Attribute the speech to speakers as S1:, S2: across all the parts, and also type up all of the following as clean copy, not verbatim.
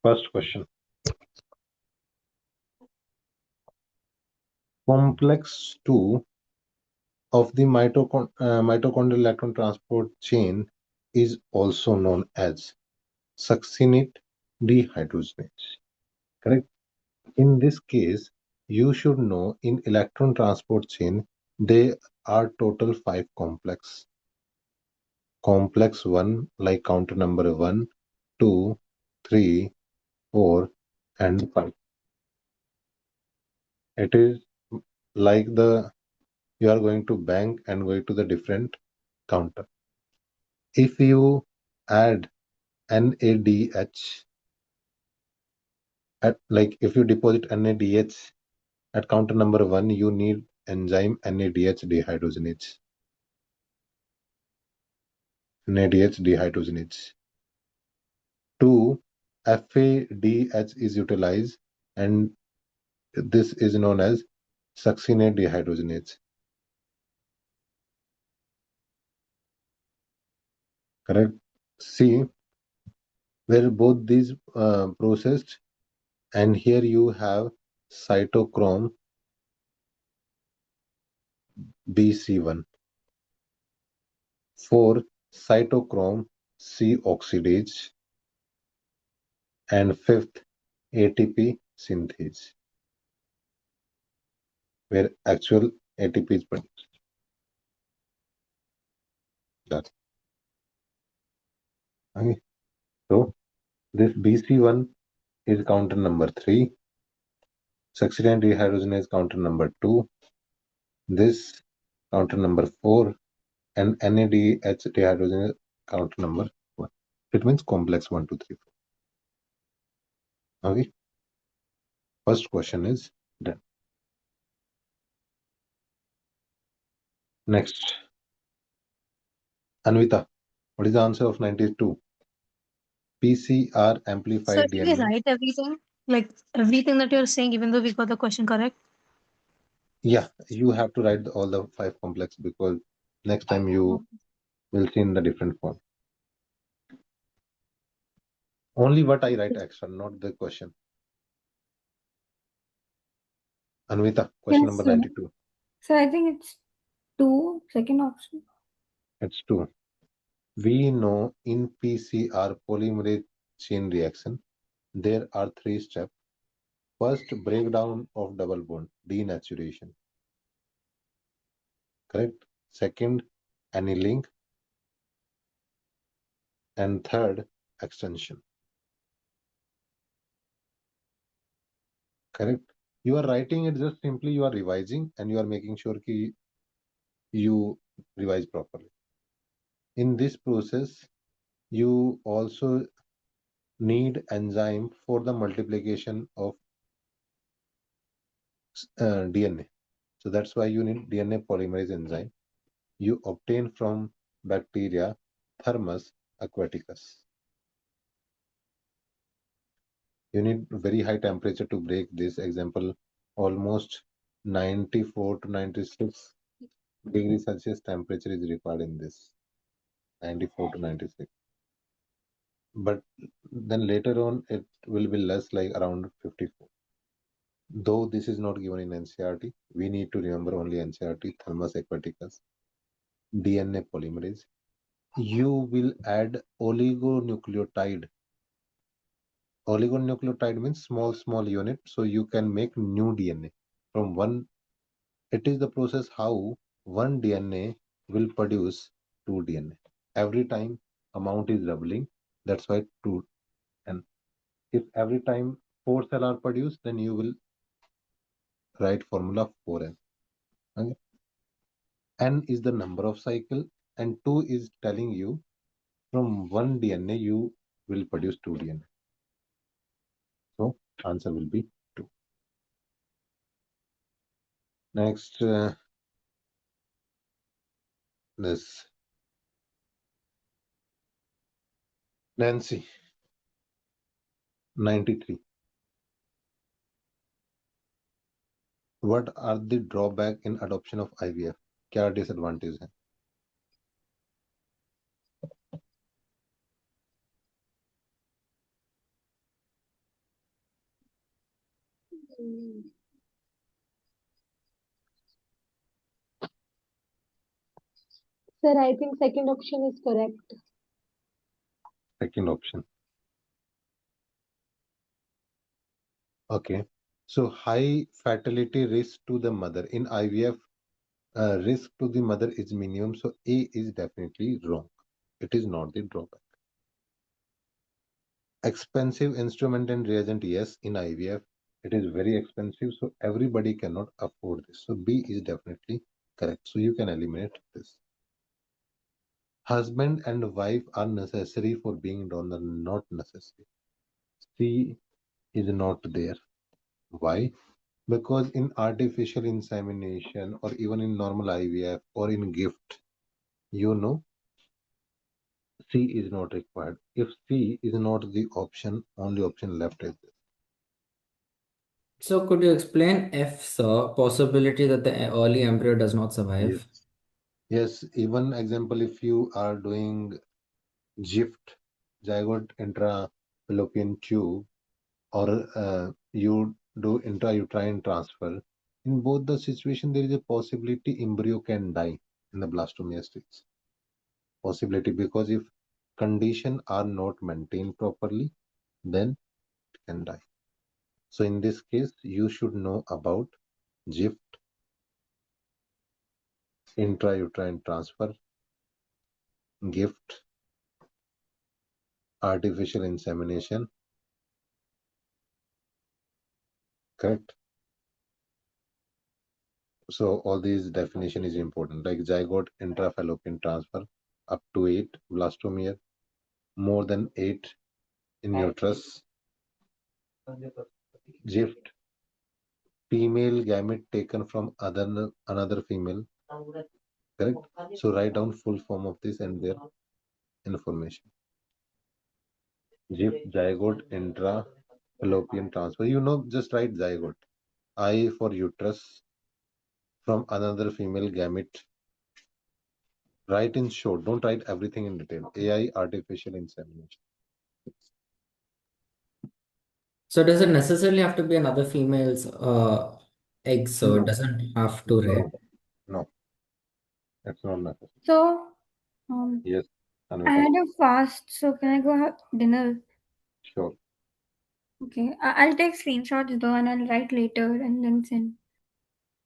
S1: First question. Complex 2 of the mitochondrial electron transport chain is also known as succinate dehydrogenase. Correct? In this case, you should know in electron transport chain, there are total 5 complex. Complex 1, like counter number 1, 2, 3, 4, and 5. It is like you are going to bank and going to the different counter. If you add NADH like if you deposit NADH at counter number 1, you need enzyme NADH dehydrogenase. NADH dehydrogenase. 2, FADH is utilized, and this is known as succinate dehydrogenase. Correct? See, where both these processed, and here you have cytochrome BC1. 4, cytochrome C oxidase, and 5th, ATP synthase, where actual ATP is produced. That's okay. So this BC1 is counter number 3, succinate dehydrogenase counter number 2, this counter number 4, and NADH dehydrogenase counter number 1. It means complex 1, 2, 3, 4. Okay. First question is done. Next, Anvita, what is the answer of 92? PCR
S2: So
S1: amplified
S2: did we
S1: DNA.
S2: write everything? Like everything that you're saying, even though we got the question correct?
S1: Yeah, you have to write all the 5 complex because next time you will see in the different form. Only what I write extra, not the question. Anvita, question
S3: Yes,
S1: number
S3: sir.
S1: 92.
S3: So I think it's 2, second option.
S1: It's 2. We know in PCR polymerase chain reaction, there are 3 steps. First, breakdown of double bond, denaturation. Correct? Second, annealing. And third, extension. Correct? You are writing it just simply, you are revising and you are making sure ki you revise properly. In this process, you also need enzyme for the multiplication of DNA. So that's why you need DNA polymerase enzyme. You obtain from bacteria Thermus aquaticus. You need very high temperature to break this. Example, almost 94 to 96 degrees Celsius temperature is required in this. 94 to 96. But then later on, it will be less, like around 54. Though this is not given in NCERT, we need to remember only NCERT, Thermus aquaticus, DNA polymerase. You will add oligonucleotide. Oligonucleotide means small unit, so you can make new DNA from one. It is the process how one DNA will produce two DNA. Every time amount is doubling, that's why 2. And if every time 4 cell are produced, then you will write formula 4n. Okay? N is the number of cycle, and 2 is telling you from one DNA you will produce 2 DNA. So answer will be 2. Next, this Nancy, 93. What are the drawback in adoption of IVF? क्या disadvantage है?
S4: Sir, I think second option is correct.
S1: Second option. Okay. So high fatality risk to the mother in IVF, risk to the mother is minimum. So A is definitely wrong. It is not the drawback. Expensive instrument and reagent, yes, in IVF it is very expensive, so everybody cannot afford this. So B is definitely correct. So you can eliminate this. Husband and wife are necessary for being donor, not necessary. C is not there. Why? Because in artificial insemination or even in normal IVF or in gift, you know, C is not required. If C is not the option, only option left is this.
S5: So could you explain if the possibility that the early embryo does not
S1: Yes.
S5: survive?
S1: Yes, even example, if you are doing GIFT, zygote intrafallopian tube, or you do intrauterine transfer, in both the situation there is a possibility embryo can die in the blastomia stage. Possibility, because if condition are not maintained properly, then it can die. So in this case, you should know about GIFT, intrauterine transfer, gift, artificial insemination, correct? So all these definition is important, like zygote intrafallopian transfer, up to 8 blastomere, more than 8 in uterus, gift, female gamete taken from another female, correct? So write down full form of this and their information. Gift, zygote intrafallopian transfer. You know, just write zygote. I for uterus from another female gamete. Write in short. Don't write everything in detail. AI, artificial insemination.
S5: So does it necessarily have to be another female's egg? So it
S1: No,
S5: doesn't have to, right?
S1: no, no. That's not necessary.
S3: So,
S1: Yes,
S3: I
S1: Anvita.
S3: had a fast, so can I go have dinner?
S1: Sure.
S3: Okay, I'll take screenshots though, and I'll write later and then send.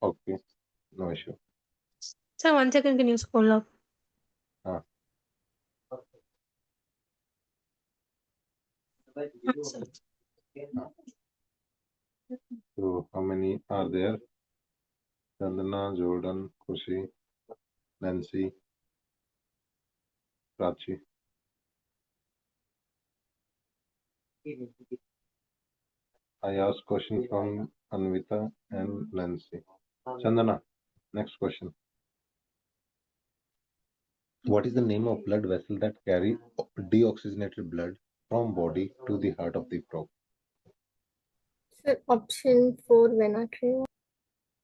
S1: Okay. No issue.
S2: Sir, 1 second, can you scroll up?
S1: Ah,
S2: Sir.
S1: ah. So how many are there? Chandana, Jordan, Kushi, Nancy, Prachi. I asked question from Anvita and Nancy. Chandana, next question. What is the name of blood vessel that carry deoxygenated blood from body to the heart of the frog?
S4: Sir, option 4, vena cava.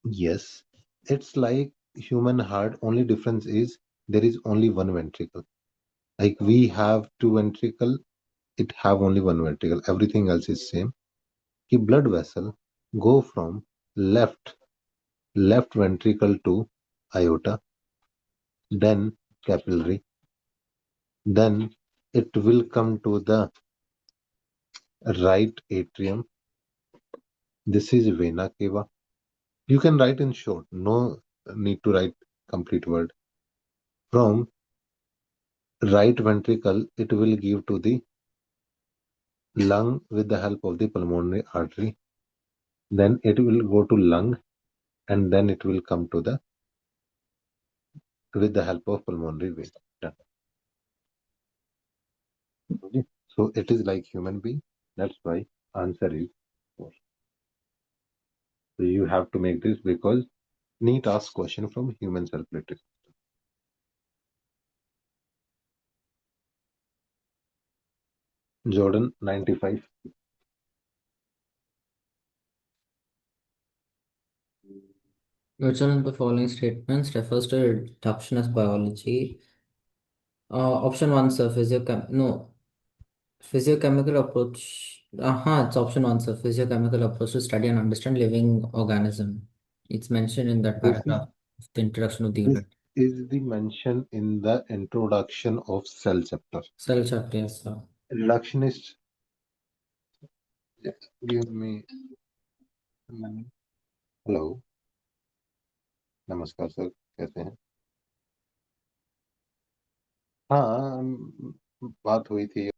S1: Yes, it's like human heart. Only difference is there is only one ventricle. Like we have two ventricle, it have only one ventricle. Everything else is same. The blood vessel go from left left ventricle to aorta, then capillary, then it will come to the right atrium. This is vena cava. You can write in short, no need to write complete word. From right ventricle, it will give to the lung with the help of the pulmonary artery. Then it will go to lung, and then it will come to the with the help of pulmonary vein. Done. Okay. So it is like human being. That's why answer is 4. So you have to make this because Neet asks question from human circulatory system. Jordan 95.
S5: Which one of the following statements refers to reductionist biology? Option one, sir, no. Physiochemical approach. It's option one, sir. Physiochemical approach to study and understand living organism. It's mentioned in that
S1: This is
S5: paragraph, the introduction of the
S1: this
S5: unit.
S1: is the mention in the introduction of cell chapter.
S5: Cell chapter, yes, sir.
S1: Reductionist. Just give me a minute. Hello, नमस्कार sir, कैसे हैं? हाँ, बात हुई थी।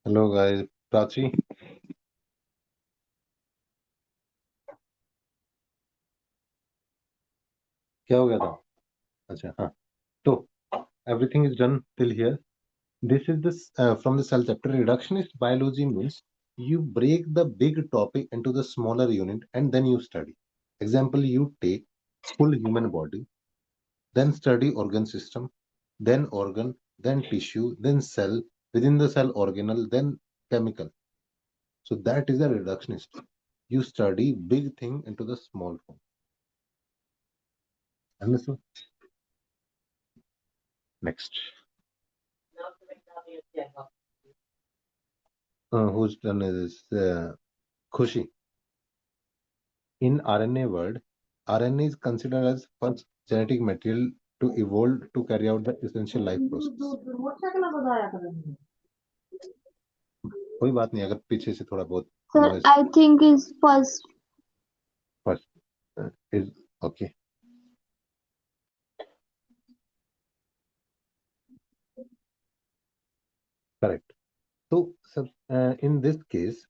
S1: Hello guys, Prachi, क्या हो गया था? अच्छा, हाँ, तो everything is done till here. This is this from the cell chapter. Reductionist biology means you break the big topic into the smaller unit and then you study. Example, you take full human body, then study organ system, then organ, then tissue, then cell, within the cell organelle, then chemical. So that is a reductionist. You study big thing into the small form. Understood? Next. Whose turn is this? Khushi. In RNA world, RNA is considered as first genetic material to evolve to carry out the essential life process. कोई बात नहीं, अगर पीछे से थोड़ा बहुत
S4: Sir,
S1: noise
S4: I think is first.
S1: first is okay. Correct. So, in this case,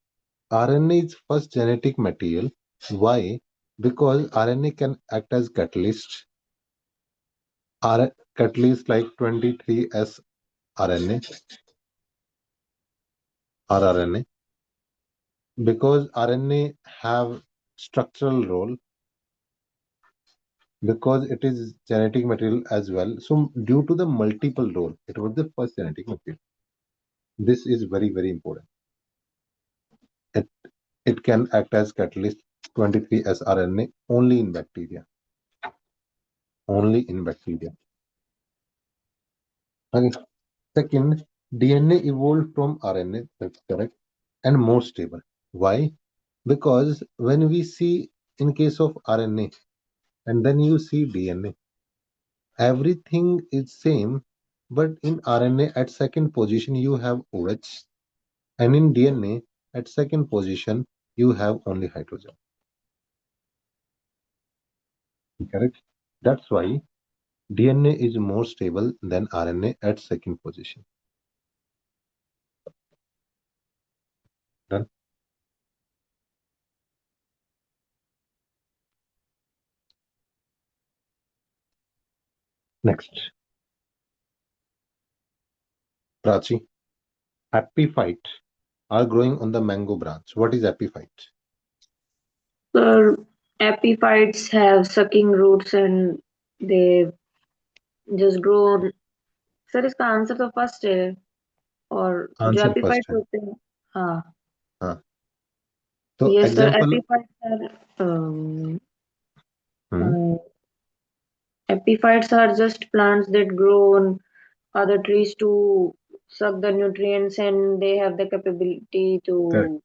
S1: RNA is first genetic material. Why? Because RNA can act as catalyst. Catalyst like 23S RNA or RNA. Because RNA have structural role, because it is genetic material as well. So due to the multiple role, it was the first genetic material. This is very, very important. It, it can act as catalyst 23S RNA only in bacteria. Only in bacteria. Okay. Second, DNA evolved from RNA, that's correct, and more stable. Why? Because when we see in case of RNA and then you see DNA, everything is same, but in RNA at second position you have OH, and in DNA at second position you have only hydrogen. Correct? That's why DNA is more stable than RNA at second position. Done. Next, Prachi. Epiphyte are growing on the mango branch. What is epiphyte?
S6: So epiphytes have sucking roots and they just grow. Sir इसका answer तो first है और जो
S1: Answer first
S6: epiphytes
S1: है.
S6: होते हैं हाँ
S1: हाँ. So
S6: yes sir
S1: example.
S6: epiphytes are just plants that grow on other trees to suck the nutrients and they have the capability
S1: Correct.
S6: to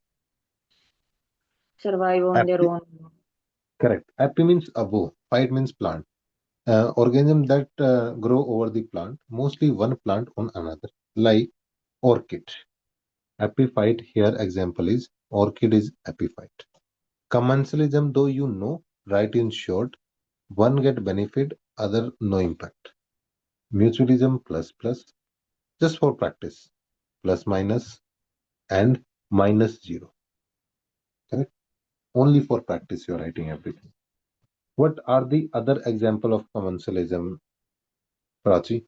S6: survive on their own.
S1: Correct. Epi means above. Phyte means plant. Organism that grow over the plant, mostly one plant on another, like orchid. Epiphyte here example is orchid is epiphyte. Commensalism, though you know, write in short, one get benefit, other no impact. Mutualism plus plus, just for practice, plus minus and minus zero. Correct? Only for practice you are writing everything. What are the other example of commensalism, Prachi?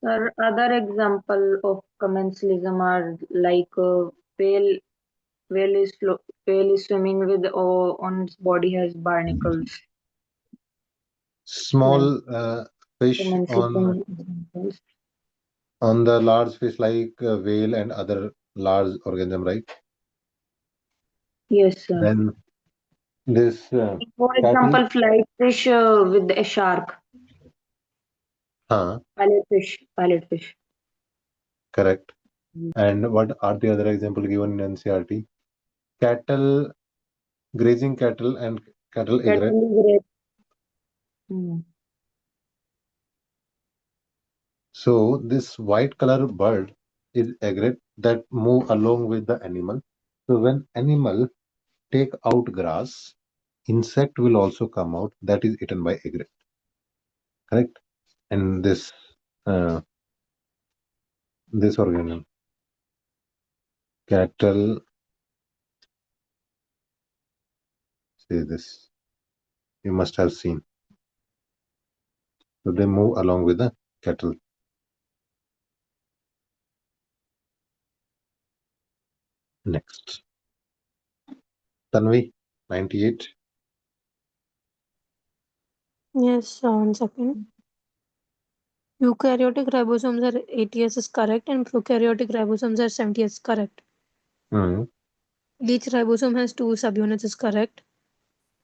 S6: Sir, other example of commensalism are like whale whale is whale is swimming with on its body has barnacles.
S1: Small fish
S6: Commensalism examples.
S1: on the large fish like whale and other large organism, right?
S6: Yes, sir.
S1: Then this
S6: For
S1: cattle.
S6: example, flight fish with a shark. Pilot fish.
S1: Correct. And what are the other example given in NCRT? Cattle, grazing cattle and cattle egret.
S6: Cattle is
S1: So this white color bird is egret that move along with the animal. So when animal take out grass, insect will also come out that is eaten by egret. Correct. And uh, this organism, cattle, say this, you must have seen. So they move along with the cattle. Next, Tanvi, 98.
S2: Yes, 1 second. Eukaryotic ribosomes are 80S is correct, and prokaryotic ribosomes are 70S correct.
S1: Hmm.
S2: Each ribosome has 2 subunits is correct.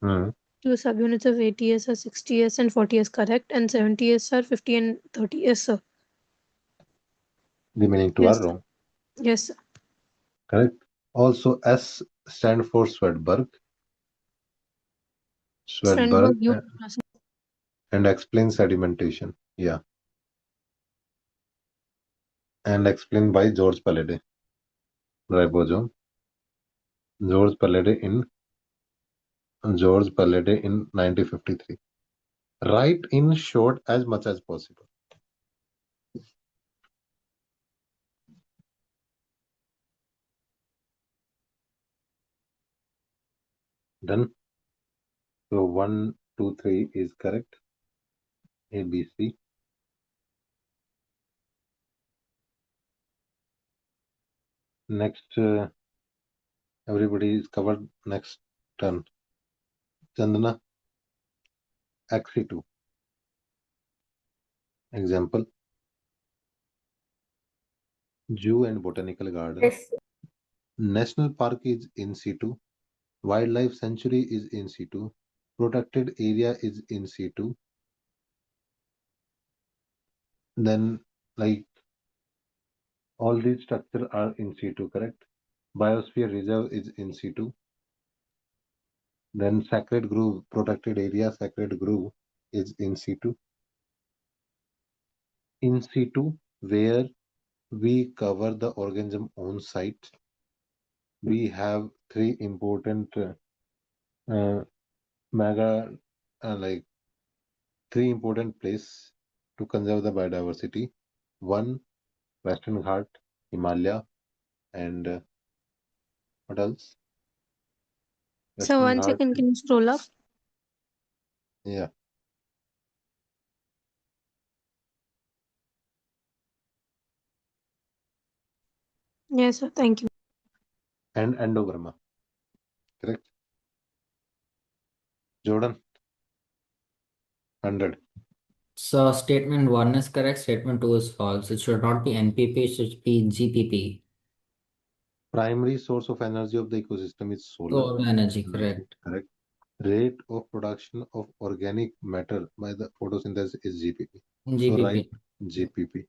S1: Hmm.
S2: 2 subunits of 80S are 60S and 40S correct, and 70S are 50 and 30S, sir.
S1: The meaning two
S2: Yes,
S1: are wrong.
S2: yes, sir.
S1: Correct. Also, S stand for Swedberg. Swedberg
S2: Sternberg unit process.
S1: and explain sedimentation. Yeah. And explained by George Palade. Ribosome. George Palade in 1953. Write in short as much as possible. Done. So 1, 2, 3 is correct. A, B, C. Next, everybody is covered. Next turn. Chandana, XC2. Example, Zoo and Botanical Garden.
S3: Yes.
S1: National Park is in situ. Wildlife Sanctuary is in situ. Protected area is in situ. Then, like, all these structures are in situ, correct? Biosphere Reserve is in situ. Then Sacred Grove, protected area, Sacred Grove is in situ. In situ, where we cover the organism on site, we have three important mega, like three important place to conserve the biodiversity. One, Western Ghat, Himalaya, and what else?
S2: So
S1: Western
S2: 1 second,
S1: Ghat,
S2: can you scroll up?
S1: yeah,
S2: Yes, sir. Thank you.
S1: and Endobrahma, correct? Jordan, 100.
S5: So statement 1 is correct, statement 2 is false. It should not be NPP, it should be GPP.
S1: Primary source of energy of the ecosystem is solar
S5: Solar energy,
S1: energy,
S5: correct.
S1: correct? Rate of production of organic matter by the photosynthesis is GPP. So write
S5: GPP.
S1: GPP.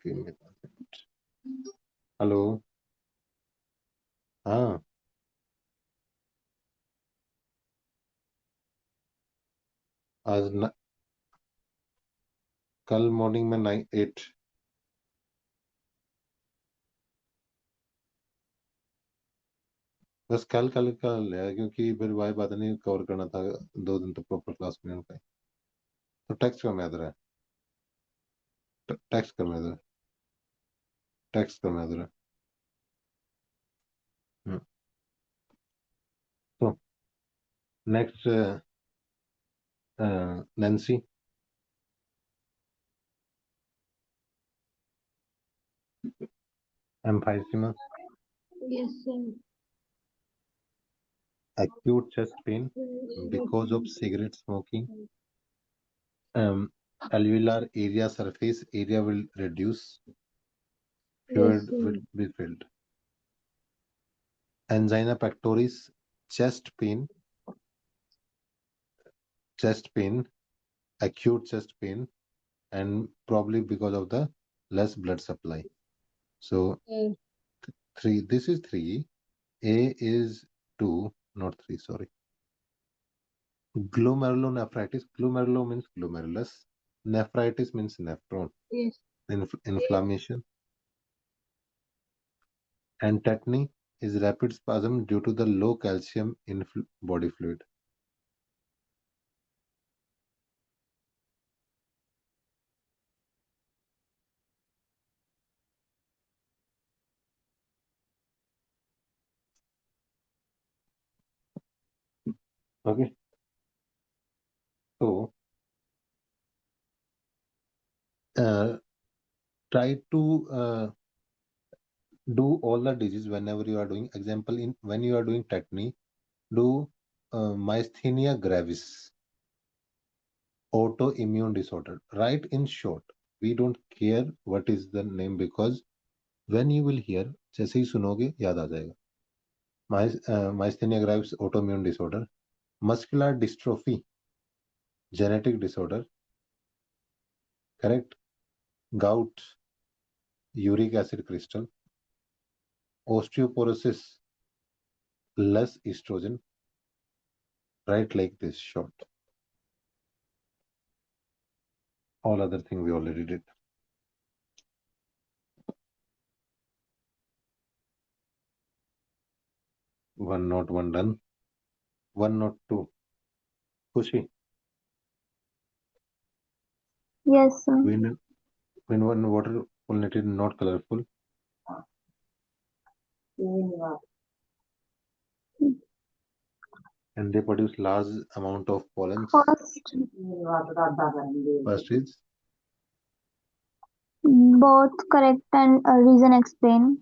S1: Give me 1 minute. Hello. हाँ आज कल morning में 8 बस कल कल का लिया क्योंकि फिर वाई बात नहीं कवर करना था 2 दिन तो प्रॉपर क्लास में नहीं हो पाई तो टेक्स्ट कर मैं इधर टेक्स्ट कर मैं इधर टेक्स्ट कर मैं इधर तो next Nancy emphysema
S4: Yes, sir.
S1: acute chest pain
S4: Mm,
S1: because of cigarette smoking alveolar area surface area will reduce
S4: Yes,
S1: fluid
S4: sir.
S1: will be filled angina pectoris chest pain acute chest pain and probably because of the less blood supply so
S4: Mm,
S1: 3 this is 3 a is 2 not 3 sorry glomerulonephritis glomerulo means glomerulus nephritis means nephron
S4: yes.
S1: inflammation and tetany is rapid spasm due to the low calcium in body fluid. Okay, so uh, try to do all the diseases whenever you are doing. Example, in when you are doing tetany, do myasthenia gravis, autoimmune disorder. Write in short. We don't care what is the name because when you will hear, जैसे ही सुनोगे याद आ जाएगा. Myasthenia gravis, autoimmune disorder, muscular dystrophy, genetic disorder, correct? Gout, uric acid crystal, osteoporosis, less estrogen, right? Like this short. All other thing we already did. One not one done. One not two. Kushi,
S3: Yes, sir.
S1: when one water pollinated not colorful. And they produce large amount of pollens.
S4: First,
S1: First is
S4: both correct and reason explain.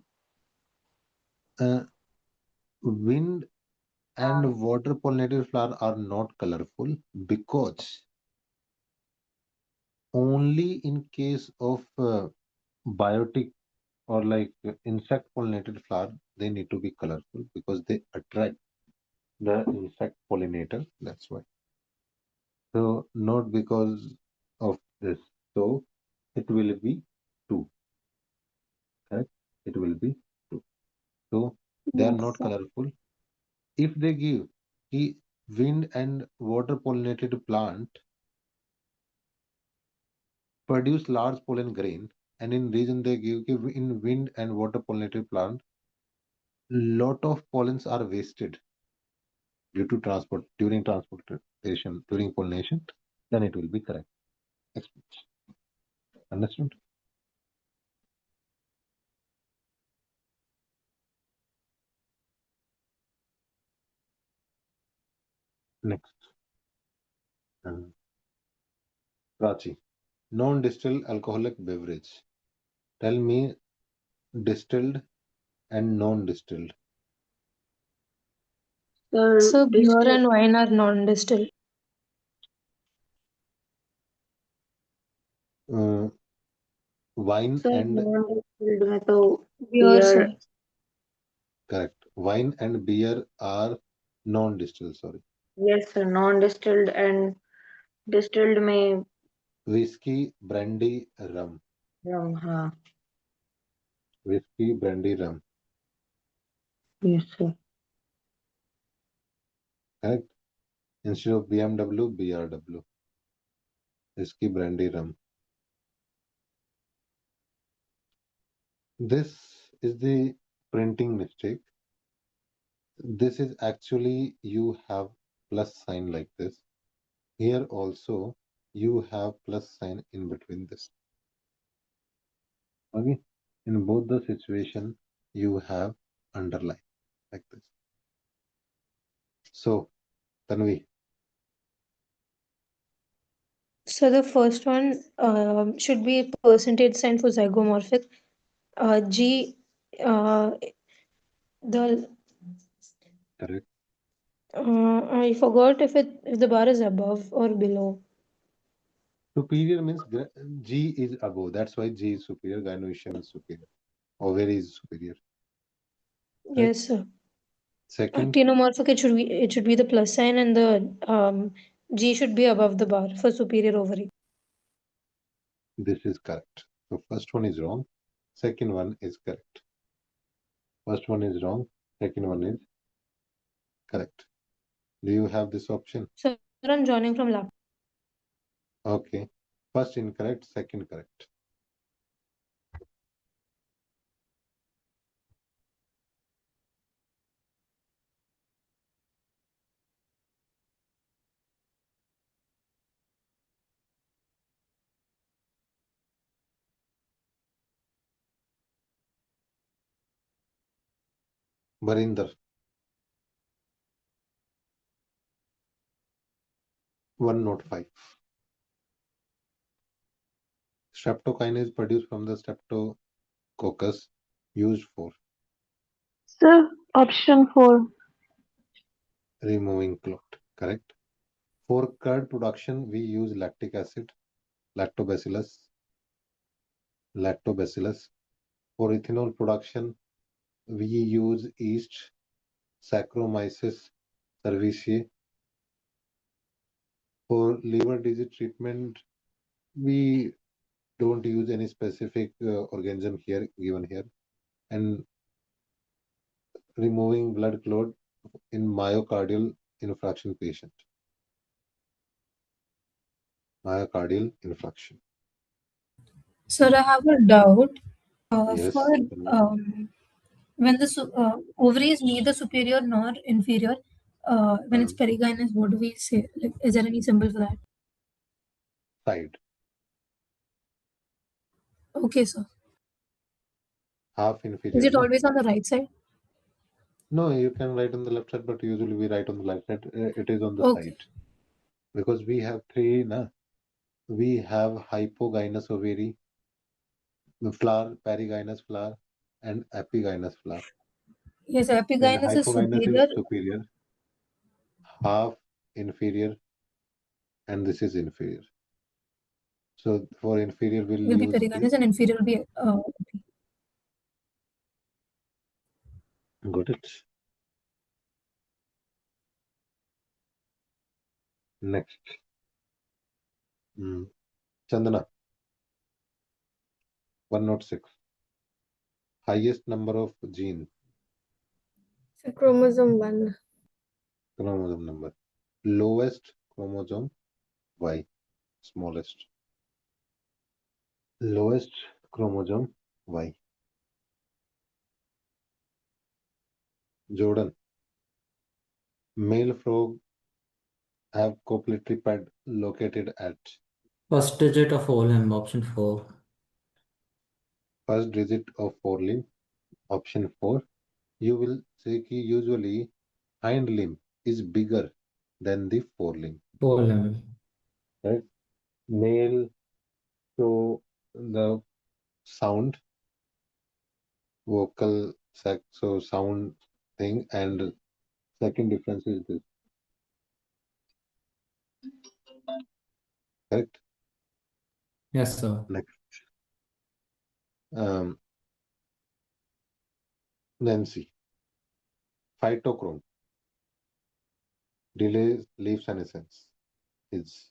S1: wind and water pollinated flowers are not colorful because only in case of biotic or like insect pollinated flower they need to be colorful because they attract the insect pollinator. That's why. So not because of this. So it will be two. Correct? It will be two. So they are
S4: Yes,
S1: not
S4: sir.
S1: colorful. If they give the wind and water pollinated plant produce large pollen grain, and in region they give in wind and water pollinated plant, lot of pollens are wasted due to transportation during pollination, then it will be correct. Understood? Next. Prachi. Non-distilled alcoholic beverage. Tell me distilled and non-distilled.
S6: Sir,
S2: So beer
S6: distilled.
S2: and wine are non-distilled.
S1: Uh, wine
S6: Sir,
S1: and
S6: non-distilled में तो
S2: Beer,
S6: beer.
S2: sir.
S1: correct. Wine and beer are non-distilled. Sorry.
S6: Yes, sir. Non-distilled and distilled में
S1: Whiskey, brandy, rum.
S6: rum. हाँ.
S1: Whiskey, brandy, rum.
S6: Yes, sir.
S1: Correct. Instead of BMW, BRW. Whiskey, brandy, rum. This is the printing mistake. This is actually you have plus sign like this. Here also you have plus sign in between this. Okay. In both the situation you have underline like this. So Tanvi,
S2: So the first one should be percentage sign for zygomorphic. G, the
S1: correct.
S2: I forgot if the bar is above or below.
S1: Superior means G is above. That's why G is superior. Gynoecian is superior. Ovary is superior. Correct.
S2: Yes, sir.
S1: Second,
S2: Actinomorphic it should be the plus sign and the G should be above the bar for superior ovary.
S1: this is correct. So first one is wrong. Second one is correct. First one is wrong. Second one is correct. Do you have this option?
S2: Sir, I'm joining from lap.
S1: Okay. First incorrect, second correct. Barinder. 105. Streptokine is produced from the streptococcus used for
S4: Sir, option 4.
S1: removing clot. Correct. For curd production, we use lactic acid, lactobacillus, lactobacillus. For ethanol production, we use yeast, Saccharomyces cerevisiae. For liver disease treatment, we don't use any specific organism here given here. And removing blood clot in myocardial infarction patient. Myocardial infarction.
S2: Sir, I have a doubt. For
S1: Yes.
S2: when the ovary is neither superior nor inferior, when it's
S1: Um,
S2: perigynous, what do we say? Like, is there any symbol for that?
S1: side.
S2: Okay, sir.
S1: Half
S2: Is
S1: inferior,
S2: it
S1: no?
S2: always on the right side?
S1: No, you can write on the left side, but usually we write on the left side. It is on the
S2: Okay.
S1: side because we have three. Na, we have hypogynous ovary, flower, perigynous flower, and epigynous flower.
S2: Yes,
S1: Then
S2: epigynous is
S1: hypogynous
S2: superior.
S1: is superior, half inferior, and this is inferior. So for inferior, we'll
S2: Will be
S1: use this.
S2: perigynous and inferior will be
S1: Got it. Next, mm. Chandana, 106. Highest number of gene,
S4: So chromosome 1.
S1: chromosome number. Lowest chromosome, Y, smallest. Lowest chromosome, Y. Jordan, male frog have copulatory pad located at
S5: First digit of whole limb, option 4.
S1: first digit of forelimb, option 4. You will say कि usually hind limb is bigger than the forelimb,
S5: Whole limb.
S1: right? Male show the sound, vocal sac, so sound thing, and second difference is this, correct?
S5: Yes, sir.
S1: Next, um, Nancy, phytochrome delays leaf senescence is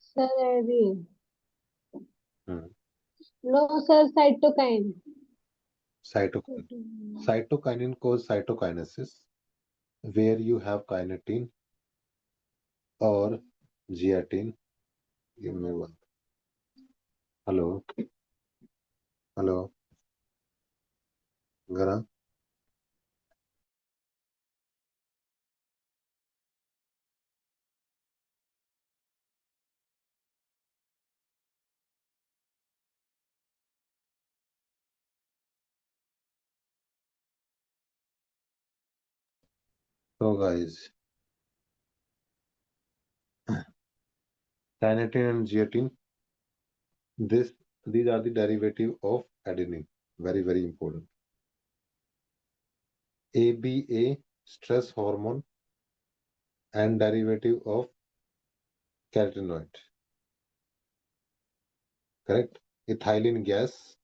S4: Sir, Abby.
S1: hmm,
S4: No, sir, cytokine.
S1: cytokine. Cytokinin cause cytokinesis, where you have kinetin or gelatin. Give me one. Hello, hello, Gara. So guys, kinetin and gelatin. This these are the derivative of adenine. Very very important. ABA stress hormone and derivative of carotenoid. Correct. Ethylene gas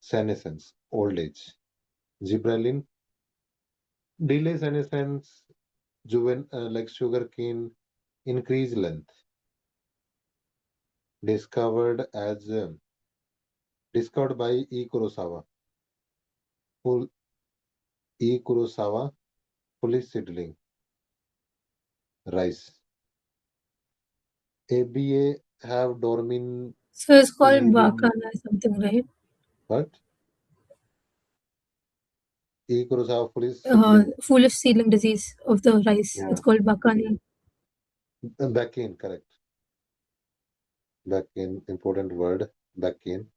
S1: senescence old age. Gibberellin delay senescence. Like sugarcane increase length. Discovered as discovered by E. Kurosawa. Full E. Kurosawa fully seedling rice. ABA have dormin
S2: so it's called
S1: kinesium.
S2: Bakana or something, right?
S1: What? E. Kurosawa fully seedling.
S2: Foolish seedling disease of the rice. It's
S1: Yeah.
S2: called Bakani.
S1: Back in, correct. Back in, important word. Back in.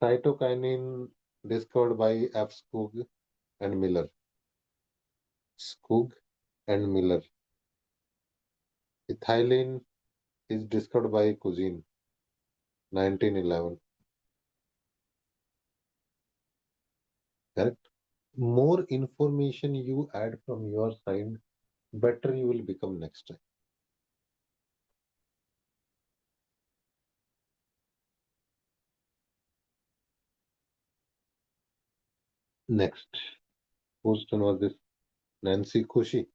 S1: Cytokinin discovered by F. Skoog and Miller. Skoog and Miller. Ethylene is discovered by Cuisine, 1911. Correct. More information you add from your side, better you will become next time. Next. Whose turn was this? Nancy Kushi.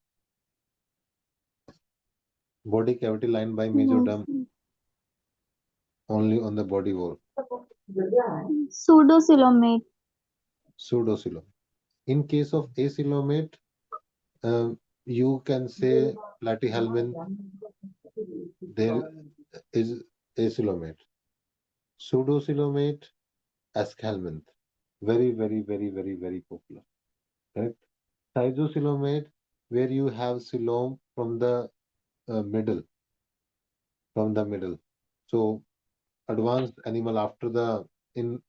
S1: Body cavity lined by mesoderm only on the body wall.
S7: Pseudocoelomate.
S1: Pseudocoelom. In case of acoelomate, uh, you can say platyhelminth. There is acoelomate. Pseudocoelomate, aschelminth. Very, very, very, very, very popular. Correct. Schizocoelomate, where you have coelom from the middle, from the middle. So advanced animal after the in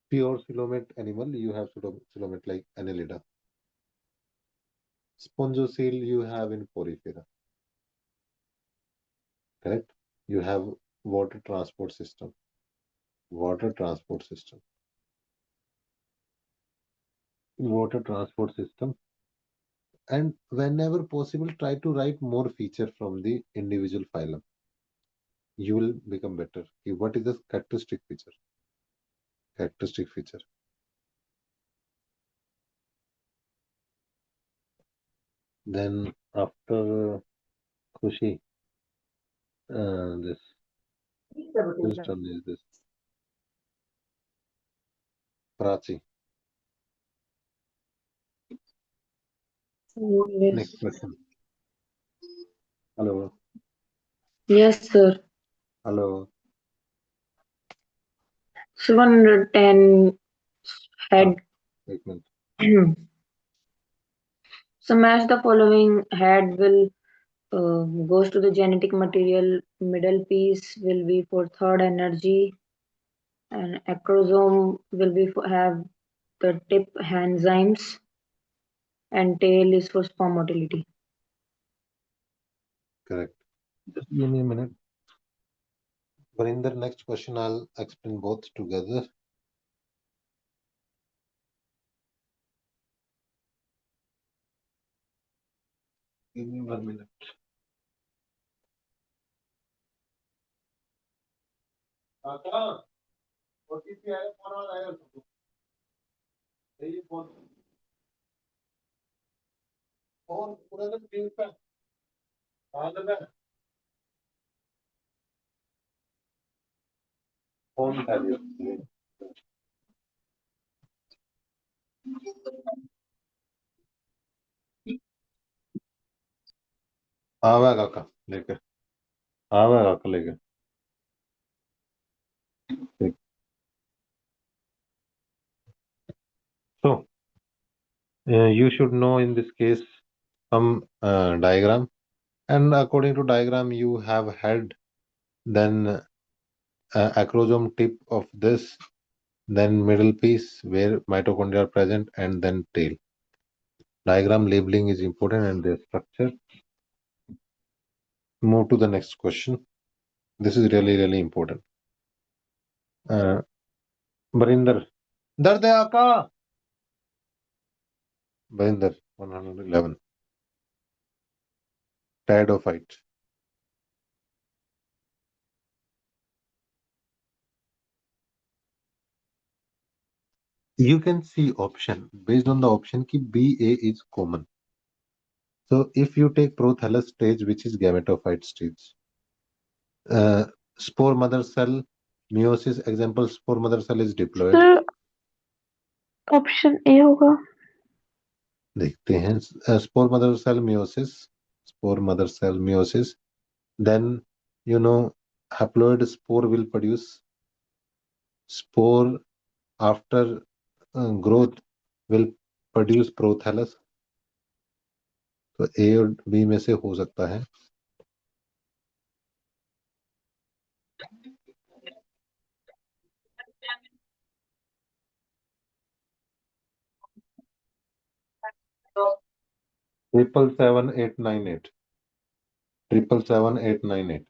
S1: pure coelomate animal, you have coelomate like Annelida. Spongocele you have in Porifera, correct? You have water transport system, water transport system, water transport system. And whenever possible, try to write more feature from the individual phylum. You will become better. What is the characteristic feature? Characteristic feature. Then after Khushi, this whose turn is this? Prachi. Next
S6: Yes.
S1: question. Hello.
S6: Yes, sir.
S1: Hello.
S6: So 110
S1: Ah,
S6: head.
S1: wait a minute.
S6: So match the following: head will goes to the genetic material, middle piece will be for third energy, and acrosome will be for have the tip enzymes, and tail is for sperm motility.
S1: Correct. Just give me a minute. But in the next question, I'll explain both together. Give me 1 minute. OTP आया phone और आया उसको यही phone पूरा दिन screen पे हाथ में फोन उठा लिया आवा काका लेके आवा काका लेके ठीक so you should know in this case some diagram, and according to diagram you have head, then acrosome tip of this, then middle piece where mitochondria are present, and then tail. Diagram labeling is important and their structure. Move to the next question. This is really important. Barinder. Dard hai Aka. Barinder, 111. Pteridophyte. You can see option. Based on the option ki BA is common. So if you take prothallus stage, which is gametophyte stage, uh, spore mother cell, meiosis, example, spore mother cell is diploid.
S4: Sir option A होगा
S1: देखते हैं spore mother cell meiosis, spore mother cell meiosis. Then you know haploid spore will produce spore after growth will produce prothallus. तो ए और B में से हो सकता है triple seven eight nine eight 77898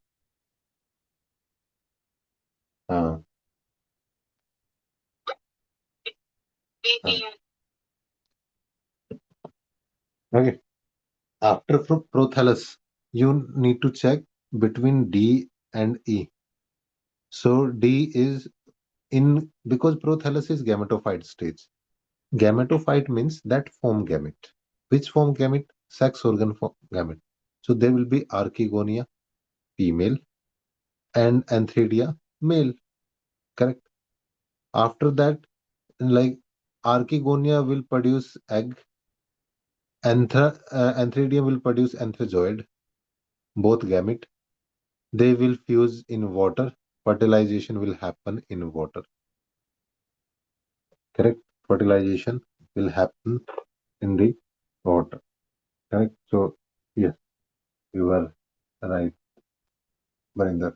S1: हाँ okay after prothallus you need to check between D and E. So D is in because prothallus is gametophyte stage. Gametophyte means that form gamete. Which form gamete? Sex organ form gamete. So there will be archegonia female and antheridia male. Correct. After that, like archegonia will produce egg. Antheridium will produce anthezoid, both gamete. They will fuse in water. Fertilization will happen in water. Correct. Fertilization will happen in the water. Correct. So yes, you are right, Barinder.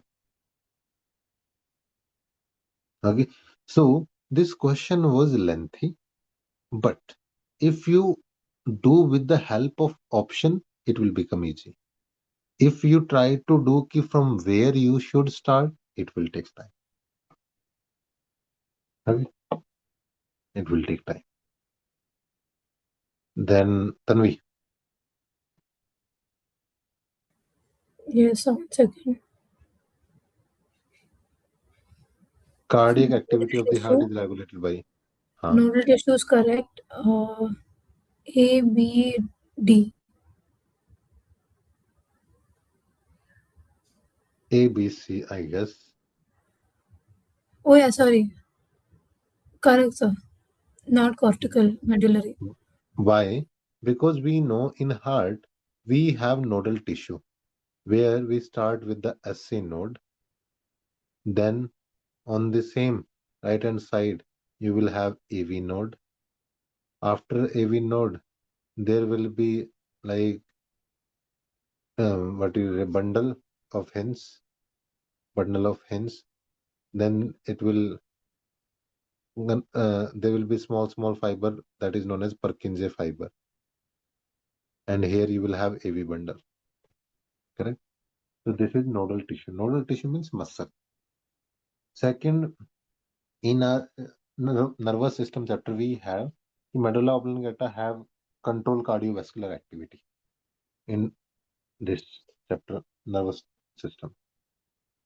S1: Okay, so this question was lengthy, but if you do with the help of option, it will become easy. If you try to do from where you should start, it will take time. Okay, it will take time. Then Tanvi,
S2: Yes, so 1 second.
S1: cardiac
S2: Nodal
S1: activity of the heart
S2: tissue.
S1: is regulated by. Huh?
S2: Nodal tissue is correct. A, B, D.
S1: A, B, C, I guess.
S2: Oh yeah, sorry. Correct, sir. Not cortical, medullary.
S1: Why? Because we know in heart we have nodal tissue where we start with the SA node, then on the same right hand side you will have AV node. After AV node, there will be like what is a bundle of hens. Then it will there will be small fiber that is known as Purkinje fiber, and here you will have AV bundle. Correct. So this is nodal tissue. Nodal tissue means muscle. Second, in our nervous system chapter, we have the medulla oblongata have control cardiovascular activity in this chapter, nervous system.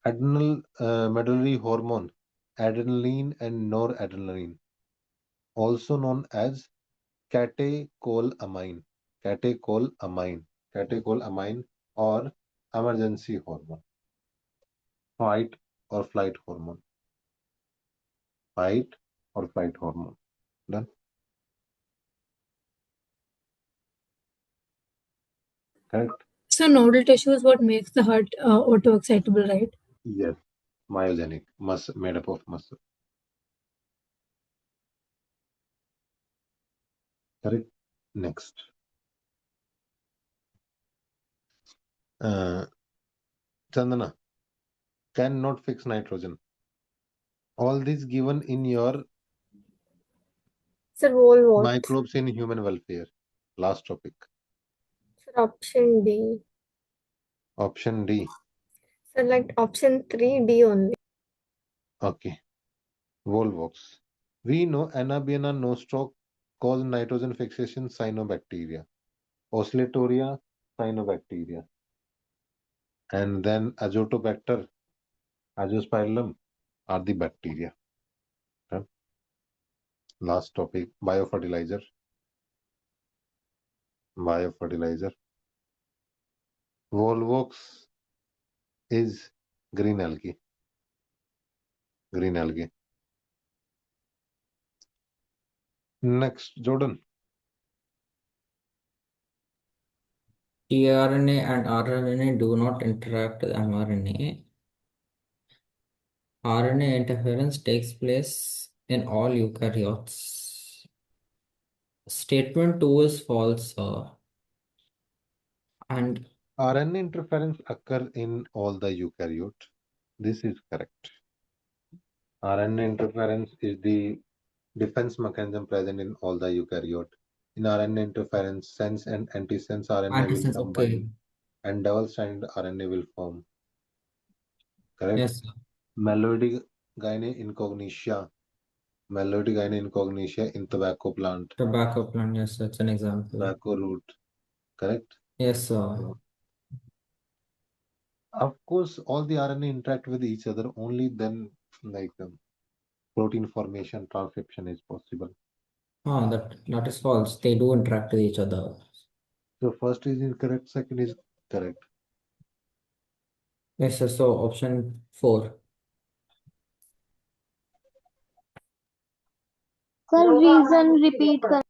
S1: Adrenal medullary hormone, adrenaline and noradrenaline, also known as catecholamine, catecholamine, catecholamine, or emergency hormone, fight or flight hormone, fight or flight hormone. Done. Correct.
S2: So nodal tissue is what makes the heart auto-excitable, right?
S1: Yes. Myogenic, made up of muscle. Correct. Next. Uh, Chandana cannot fix nitrogen. All this given in your
S7: Sir, whole what?
S1: microbes in human welfare. Last topic.
S7: Sir, option D.
S1: Option D.
S7: Sir, like option 3D only.
S1: Okay. Volvox. We know Anabaena nostoc cause nitrogen fixation cyanobacteria, Oscillatoria cyanobacteria, and then Azotobacter, Azospirillum are the bacteria. Okay. Last topic, biofertilizer. Biofertilizer. Volvox is green algae. Green algae. Next, Jordan.
S5: tRNA and RNA do not interact with mRNA. RNA interference takes place in all eukaryotes. Statement 2 is false, and
S1: RNA interference occur in all the eukaryote. This is correct. RNA interference is the defense mechanism present in all the eukaryote. In RNA interference, sense and antisense RNA will
S5: antisense.
S1: combine
S5: Okay.
S1: and double-stranded RNA will form. Correct.
S5: Yes, sir.
S1: Meloidy gyne incognitia. Meloidy gyne incognitia in tobacco plant.
S5: Tobacco plant. Yes, that's an example.
S1: Tobacco root. Correct.
S5: Yes, sir.
S1: Of course, all the RNA interact with each other. Only then, like protein formation, transcription is possible.
S5: That is false. They do interact with each other.
S1: So first is incorrect. Second is correct.
S5: Yes, sir. So option 4.
S4: Sir, reason repeat कर.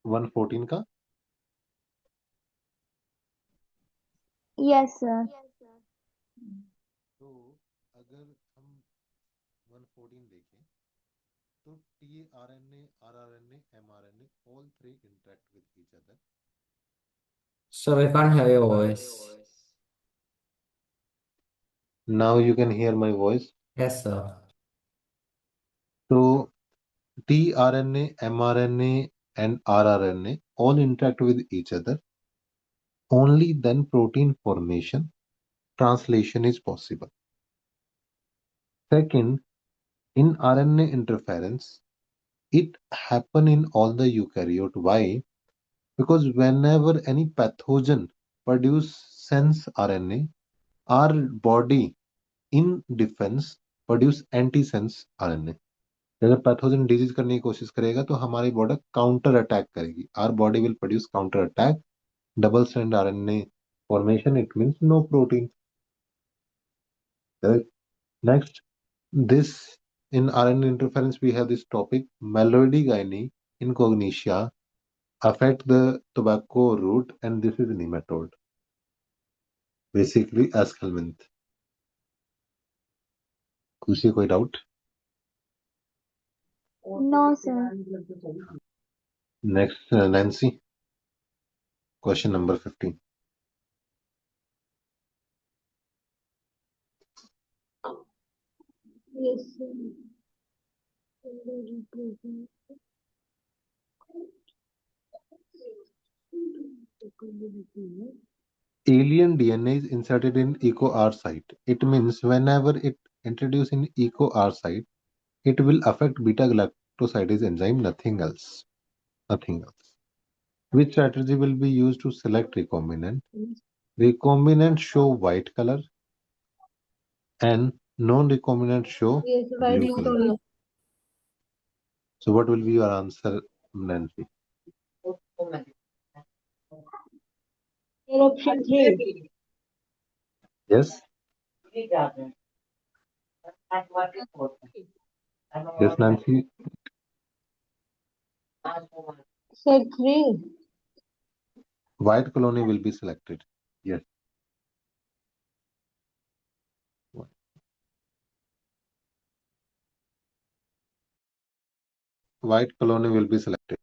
S1: 114 का.
S4: Yes, sir.
S1: तो अगर हम 114 देखें तो tRNA, rRNA, mRNA all three interact with each other.
S5: So we can't hear your voice.
S1: Now you can hear my voice.
S5: Yes, sir.
S1: So tRNA, mRNA, and rRNA all interact with each other. Only then protein formation, translation is possible. Second, in RNA interference, it happen in all the eukaryote. Why? Because whenever any pathogen produce sense RNA, our body in defense produce antisense RNA. जब pathogen disease करने की कोशिश करेगा तो हमारी body counter attack करेगी. Our body will produce counter attack. Double strand RNA formation, it means no protein. Correct? Next, this in RNA interference we have this topic meloidogyne in cognitia affect the tobacco root, and this is nematode. Basically Askelmanth. Kushi, koi doubt?
S4: No, sir.
S1: Next, Nancy. Question number 15.
S4: Yes, sir. Represent-
S1: Alien DNA is inserted in EcoR site. It means whenever it introduced in EcoR site, it will affect beta galactosidase enzyme, nothing else. Nothing else. Which strategy will be used to select recombinant? Recombinant show white color and non-recombinant show
S4: Yes, white
S1: blue
S2: Blue
S1: color.
S2: color.
S1: So what will be your answer, Nancy?
S4: Sir, option 3.
S1: Yes? Yes, Nancy?
S4: Sir, 3.
S1: White colony will be selected. Yes. White colony will be selected.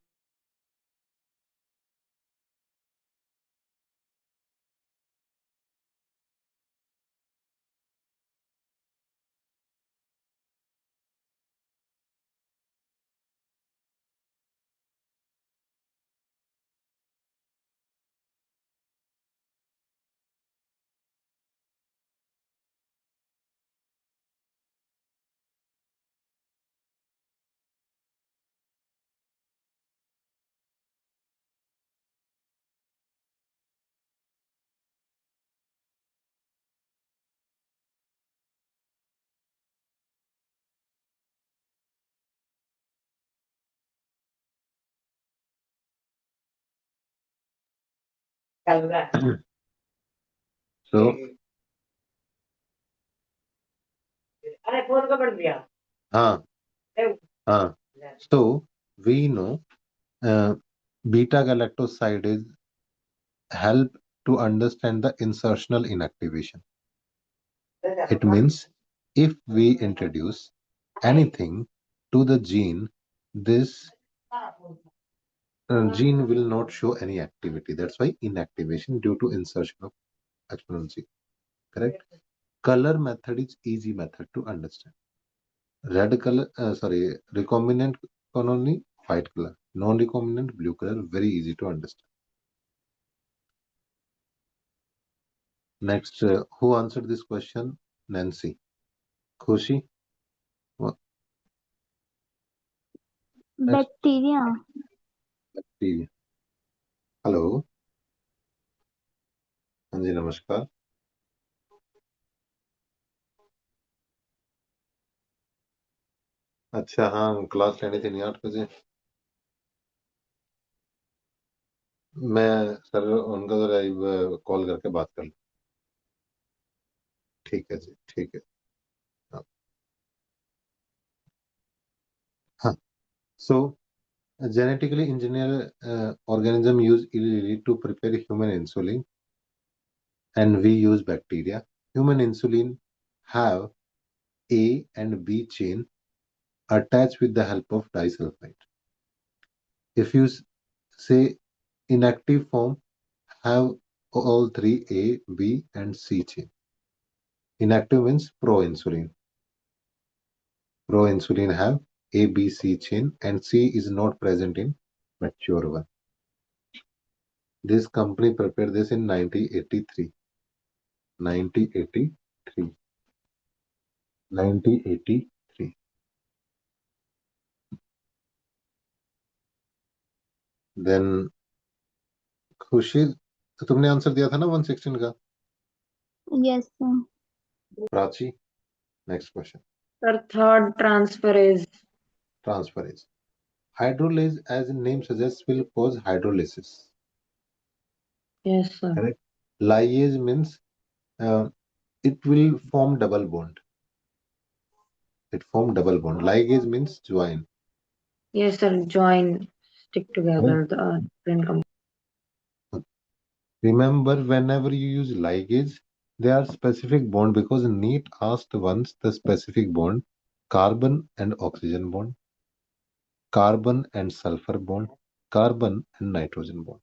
S1: So, हाँ, हाँ. So we know beta galactosidase help to understand the insertional inactivation. It means if we introduce anything to the gene, this gene will not show any activity. That's why inactivation due to insertion of exponency. Correct? Color method is easy method to understand. Red color, recombinant colony, white color. Non-recombinant, blue color, very easy to understand. Next, who answered this question? Nancy. Khushi? What? Next,
S4: Bacteria.
S1: bacteria. Hello. हाँ जी, नमस्कार. अच्छा, हाँ, class लेनी थी नहीं 8 बजे. मैं sir उनका तो लाइव कॉल करके बात कर लूँ. ठीक है जी, ठीक है. हाँ. हाँ. So, genetically engineered organism use illegally to prepare human insulin, and we use bacteria. Human insulin have A and B chain attached with the help of disulfide. If you say inactive form, have all three A, B, and C chain. Inactive means pro-insulin. Pro-insulin have A, B, C chain, and C is not present in mature one. This company prepared this in 1983. 1983. 1983. Then खुशी, तो तुमने answer दिया था ना 116 का?
S8: Yes, sir.
S1: Prachi, next question.
S6: Sir, third transferase.
S1: Transferase. Hydrolase, as the name suggests, will cause hydrolysis.
S6: Yes, sir.
S1: Correct. Lyase means it will form double bond. It form double bond. Ligase means join.
S6: Yes, sir. Join, stick together the different compounds.
S1: Remember, whenever you use ligase, they are specific bond because Neet asked once the specific bond: carbon and oxygen bond, carbon and sulfur bond, carbon and nitrogen bond.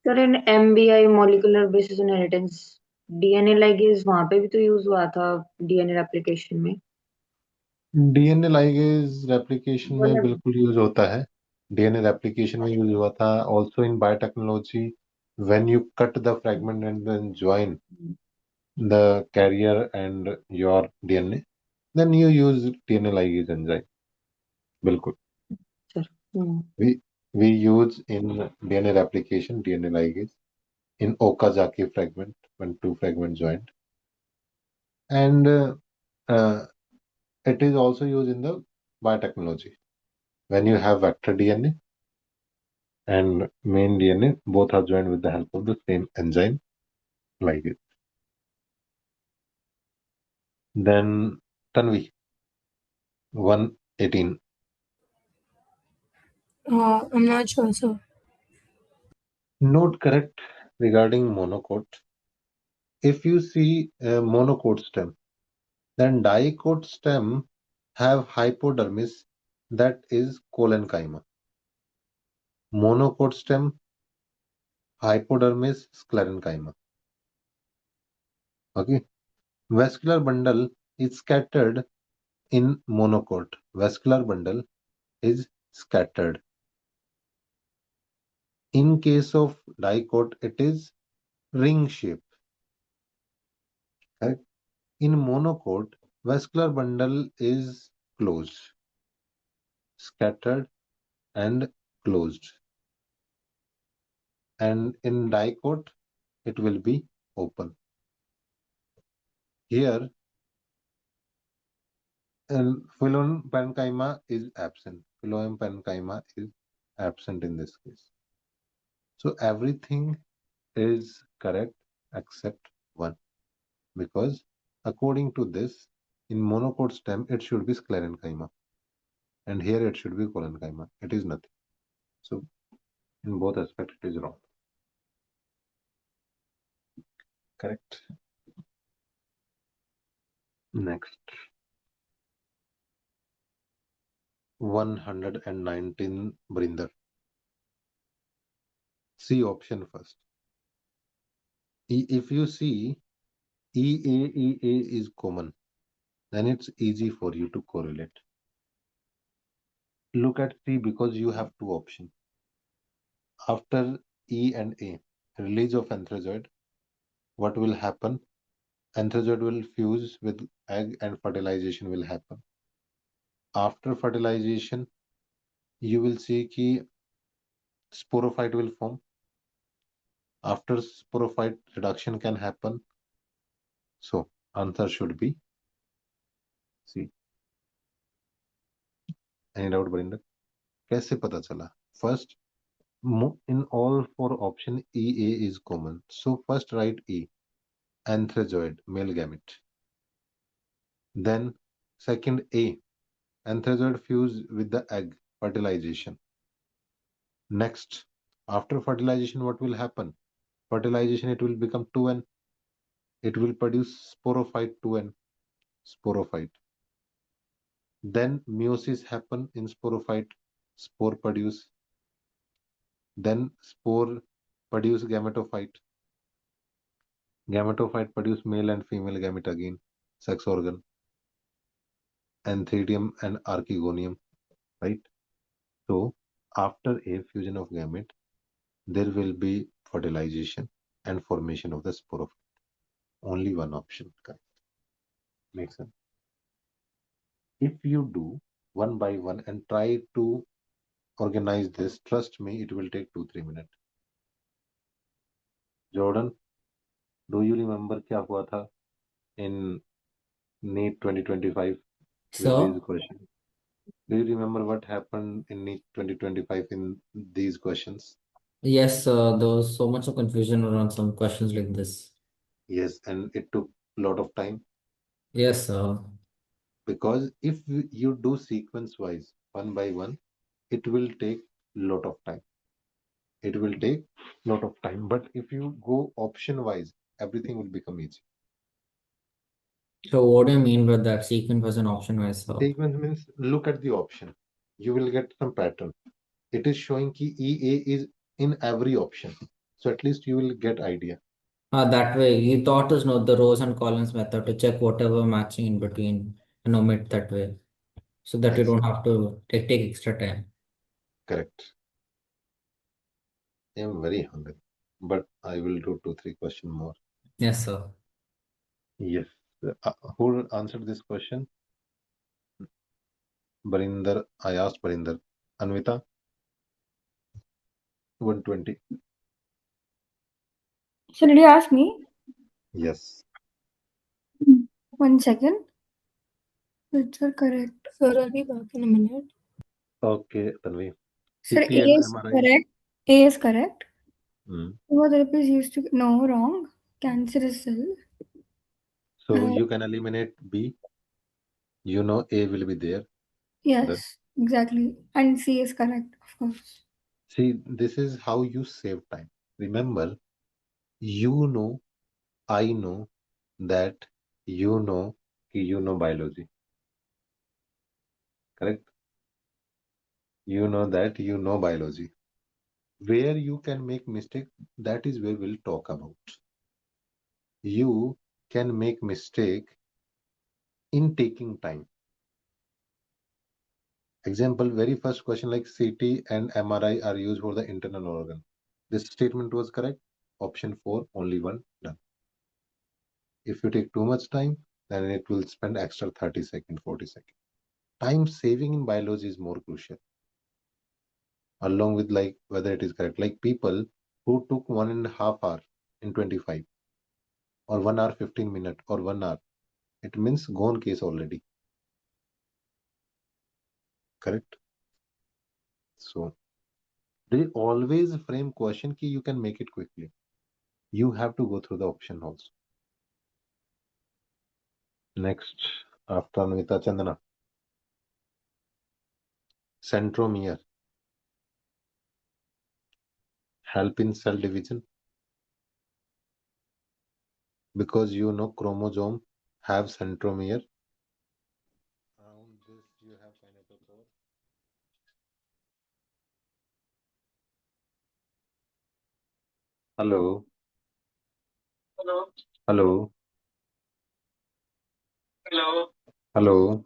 S6: Sir, in MBI molecular basis inheritance, DNA ligase वहाँ पे भी तो use हुआ था DNA replication में.
S1: DNA ligase replication में
S6: मतलब
S1: बिल्कुल यूज होता है. डीएनए रेप्लिकेशन में यूज हुआ था. Also in biotechnology, when you cut the fragment and then join the carrier and your DNA, then you use DNA ligase enzyme. बिल्कुल.
S6: sir.
S1: We use in DNA replication DNA ligase in Okazaki fragment when two fragments joined, and it is also used in the biotechnology when you have vector DNA and main DNA, both are joined with the help of the same enzyme ligase. Then Tanvi, 118.
S2: I'm not sure, sir.
S1: Note correct regarding monocot. If you see a monocot stem, then dicot stem have hypodermis that is collenchyma. Monocot stem, hypodermis, sclerenchyma. Okay. Vascular bundle is scattered in monocot. Vascular bundle is scattered. In case of dicot, it is ring shape. Correct? In monocot, vascular bundle is closed, scattered and closed. And in dicot, it will be open. Here, phloem parenchyma is absent. Phloem parenchyma is absent in this case. So everything is correct except one, because according to this, in monocot stem, it should be sclerenchyma, and here it should be collenchyma. It is nothing. So in both aspects, it is wrong. Correct. Next, 119 Brinder. C option first. If you see EA is common, then it's easy for you to correlate. Look at C because you have two options. After E and A, release of anthrazoid, what will happen? Anthrazoid will fuse with egg and fertilization will happen. After fertilization, you will see कि sporophyte will form. After sporophyte, reduction can happen. So answer should be C. Any doubt, Barinder? कैसे पता चला? First, in all four options, EA is common. So first write E, anthrazoid, male gamete. Then second A, anthrazoid fuse with the egg, fertilization. Next, after fertilization, what will happen? Fertilization, it will become 2N. It will produce sporophyte 2N, sporophyte. Then meiosis happen in sporophyte, spore produce. Then spore produce gametophyte. Gametophyte produce male and female gamete again, sex organ, antheridium and archegonium, right? So after a fusion of gamete, there will be fertilization and formation of the sporophyte. Only one option, correct. Makes sense. If you do one by one and try to organize this, trust me, it will take 2-3 minutes. Jordan, do you remember क्या हुआ था in NEET 2025 with these
S5: So,
S1: questions? Do you remember what happened in NEET 2025 in these questions?
S5: yes, there was so much of confusion around some questions like this.
S1: Yes, and it took a lot of time
S5: Yes,
S1: because if you do sequence wise, one by one, it will take lot of time. It will take lot of time. But if you go option wise, everything will become easy.
S5: so what do you mean by that? Sequence was an option wise. So,
S1: Sequence means look at the option. You will get some pattern. It is showing ki EA is in every option. So at least you will get idea.
S5: that way, you taught us know the rows and columns method to check whatever matching in between and omit that way, so that you
S1: Yes,
S5: don't have to take extra time.
S1: correct. I am very hungry, but I will do 2-3 questions more.
S5: Yes, sir.
S1: Yes. Who answered this question? Barinder. I asked Barinder. Anvita, 120.
S3: So did you ask me?
S1: Yes.
S3: 1 second. It's correct.
S2: Sir, I'll be back in a minute.
S1: Okay, Tanvi.
S3: Sir, A
S1: CT and
S3: is
S1: MRI.
S3: correct. A is correct.
S1: Hmm.
S3: Chemotherapy is used to no wrong. Cancerous cell.
S1: So you can eliminate B. You know A will be there. That
S3: Yes, exactly. And C is correct, of course.
S1: see, this is how you save time. Remember, you know, I know that you know biology. Correct? You know that you know biology. Where you can make mistake, that is where we'll talk about. You can make mistake in taking time. Example, very first question like CT and MRI are used for the internal organ. This statement was correct. Option 4, only one, done. If you take too much time, then it will spend extra 30 seconds, 40 seconds. Time saving in biology is more crucial, along with like whether it is correct. Like people who took 1.5 hours in 25, or 1 hour 15 minutes, or 1 hour, it means gone case already. Correct? So they always frame question key you can make it quickly. You have to go through the option also. Next, after Anvita Chandana, centromere help in cell division because you know chromosome have centromere. Around this you have kinetochore. Hello. Hello. Hello. Hello. Hello.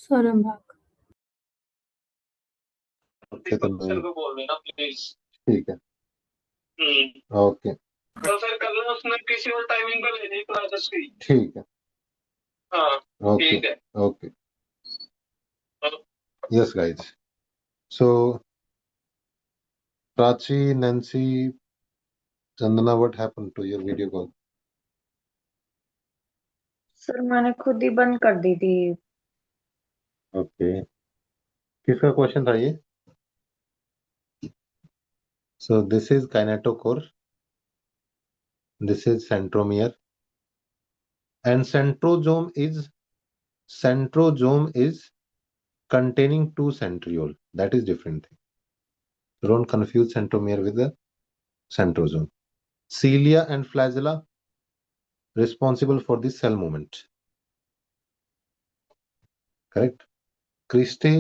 S2: Sir, I'm back.
S1: Okay, तो नहीं ठीक है okay
S9: तो फिर कल उसने किसी और टाइमिंग पर ले ली क्लासेस की
S1: ठीक है
S9: हाँ
S1: ओके
S9: ठीक है
S1: okay yes guys so Prachi Nancy Chandana what happened to your video call
S6: sir मैंने खुद ही बंद कर दी थी।
S1: ओके किसका क्वेश्चन था ये so this is kinetochore this is centromere and centrosome is containing two centriole that is different thing don't confuse centromere with the centrosome cilia and flagella responsible for the cell movement correct cristae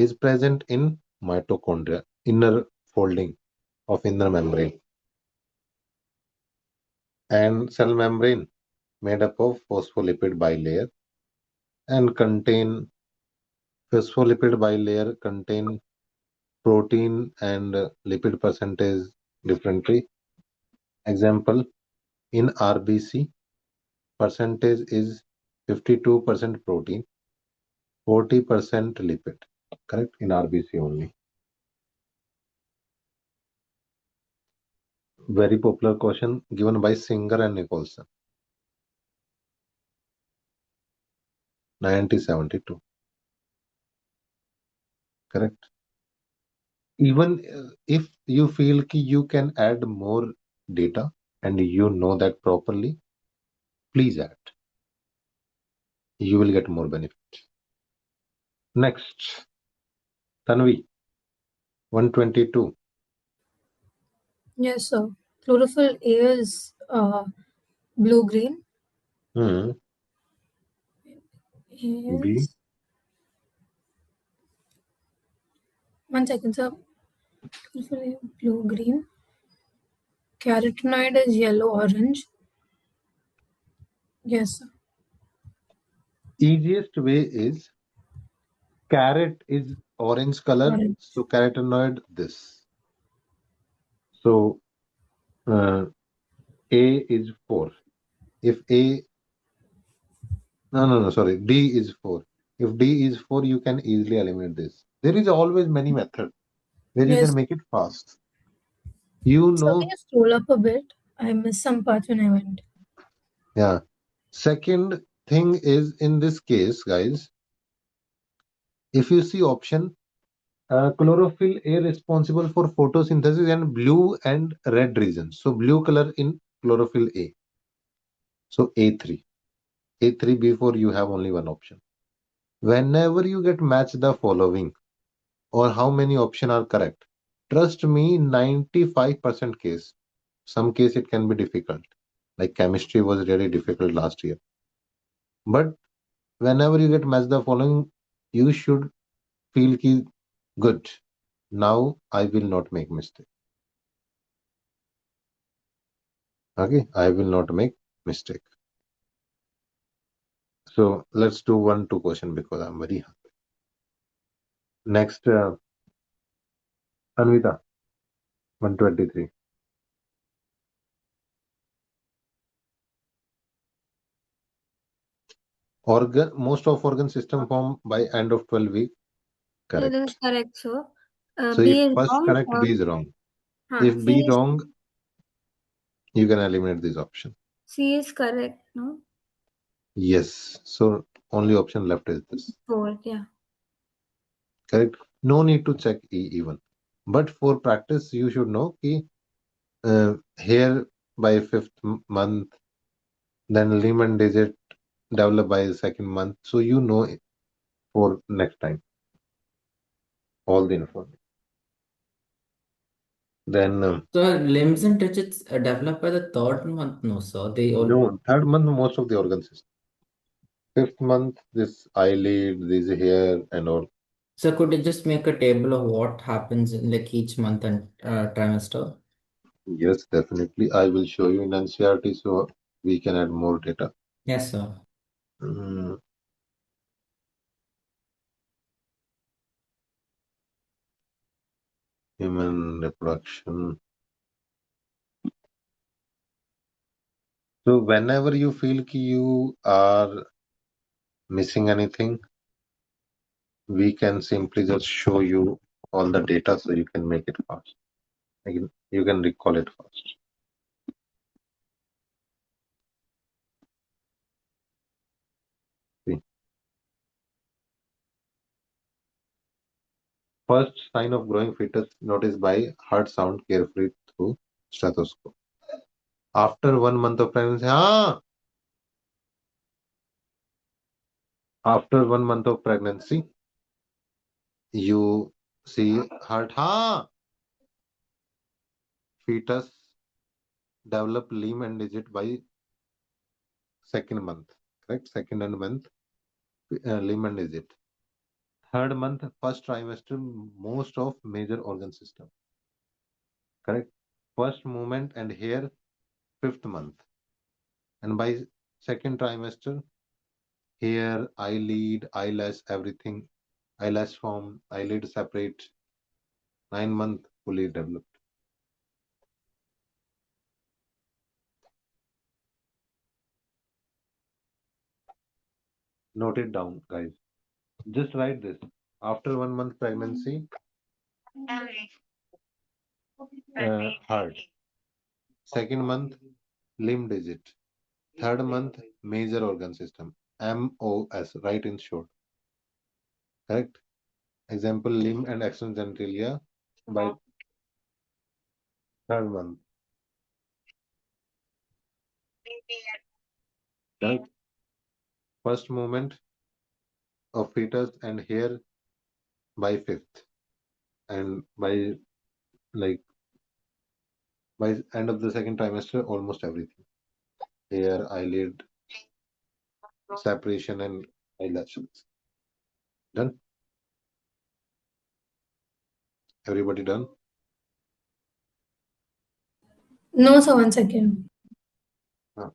S1: is present in mitochondria inner folding of inner membrane and cell membrane made up of phospholipid bilayer and contain phospholipid bilayer contain protein and lipid percentage differently example in rbc percentage is 52% protein 40% lipid correct in rbc only very popular question given by Singer and Nicholson 1972 correct even if you feel ki you can add more data and you know that properly please add you will get more benefit next Tanvi 122
S2: Yes, sir. Chlorophyll A is blue-green.
S1: hmm. B
S2: Is one second, sir. Chlorophyll A blue-green. Carotenoid is yellow-orange. Yes, sir.
S1: easiest way is carrot is orange color
S2: Orange.
S1: so carotenoid this so uh, A is 4 if A no sorry D is 4 if D is 4 you can easily eliminate this there is always many methods where you
S2: Yes.
S1: can make it fast you
S2: So
S1: know
S2: can you scroll up a bit? I missed some parts when I went.
S1: yeah second thing is in this case guys if you see option chlorophyll A responsible for photosynthesis and blue and red regions so blue color in chlorophyll A so A3 before you have only one option whenever you get match the following or how many option are correct trust me 95% case some case it can be difficult like chemistry was really difficult last year but whenever you get match the following you should feel ki good now I will not make mistake okay I will not make mistake so let's do 1 2 question because I'm very hungry next Anvita 123 organ most of organ system form by end of 12 week
S3: So this
S1: correct
S3: is correct, sir.
S1: so
S3: B
S1: if
S3: is
S1: first
S3: wrong.
S1: correct B is wrong if
S3: C
S1: B
S3: is
S1: wrong you can eliminate this option
S3: C is correct. No,
S1: yes so only option left is this
S3: 4. Yeah.
S1: correct no need to check E even but for practice you should know ki hair by fifth month then limb and digit develop by the second month so you know for next time all the information then
S5: So limbs and digits develop by the third month, no, sir. They all.
S1: no third month most of the organ system fifth month this eyelid this hair and all
S5: So could you just make a table of what happens in like each month and trimester?
S1: yes definitely I will show you in ncrt so we can add more data
S5: Yes, sir.
S1: Mm, Human reproduction. So whenever you feel ki you are missing anything, we can simply just show you all the data so you can make it fast. You can recall it fast. See. First sign of growing fetus noticed by heart sound carefully through stethoscope. After 1 month of pregnancy, after 1 month of pregnancy, you see heart, fetus develop limb and digit by second month, correct? Second and month, limb and digit. Third month, first trimester, most of major organ system, correct? First movement and hair, fifth month, and by second trimester, hair, eyelid, eyelash, everything, eyelash form, eyelid separate, 9 month fully developed. Note it down, guys. Just write this. After 1 month pregnancy, heart. Second month, limb digit. Third month, major organ system. MOS, right in short. Correct? Example, limb and external genitalia by third month. Correct? First movement of fetus and hair by fifth. And by like by end of the second trimester, almost everything. Hair, eyelid, separation, and eyelashes. Done? Everybody done?
S2: No, sir, 1 second.
S1: Huh.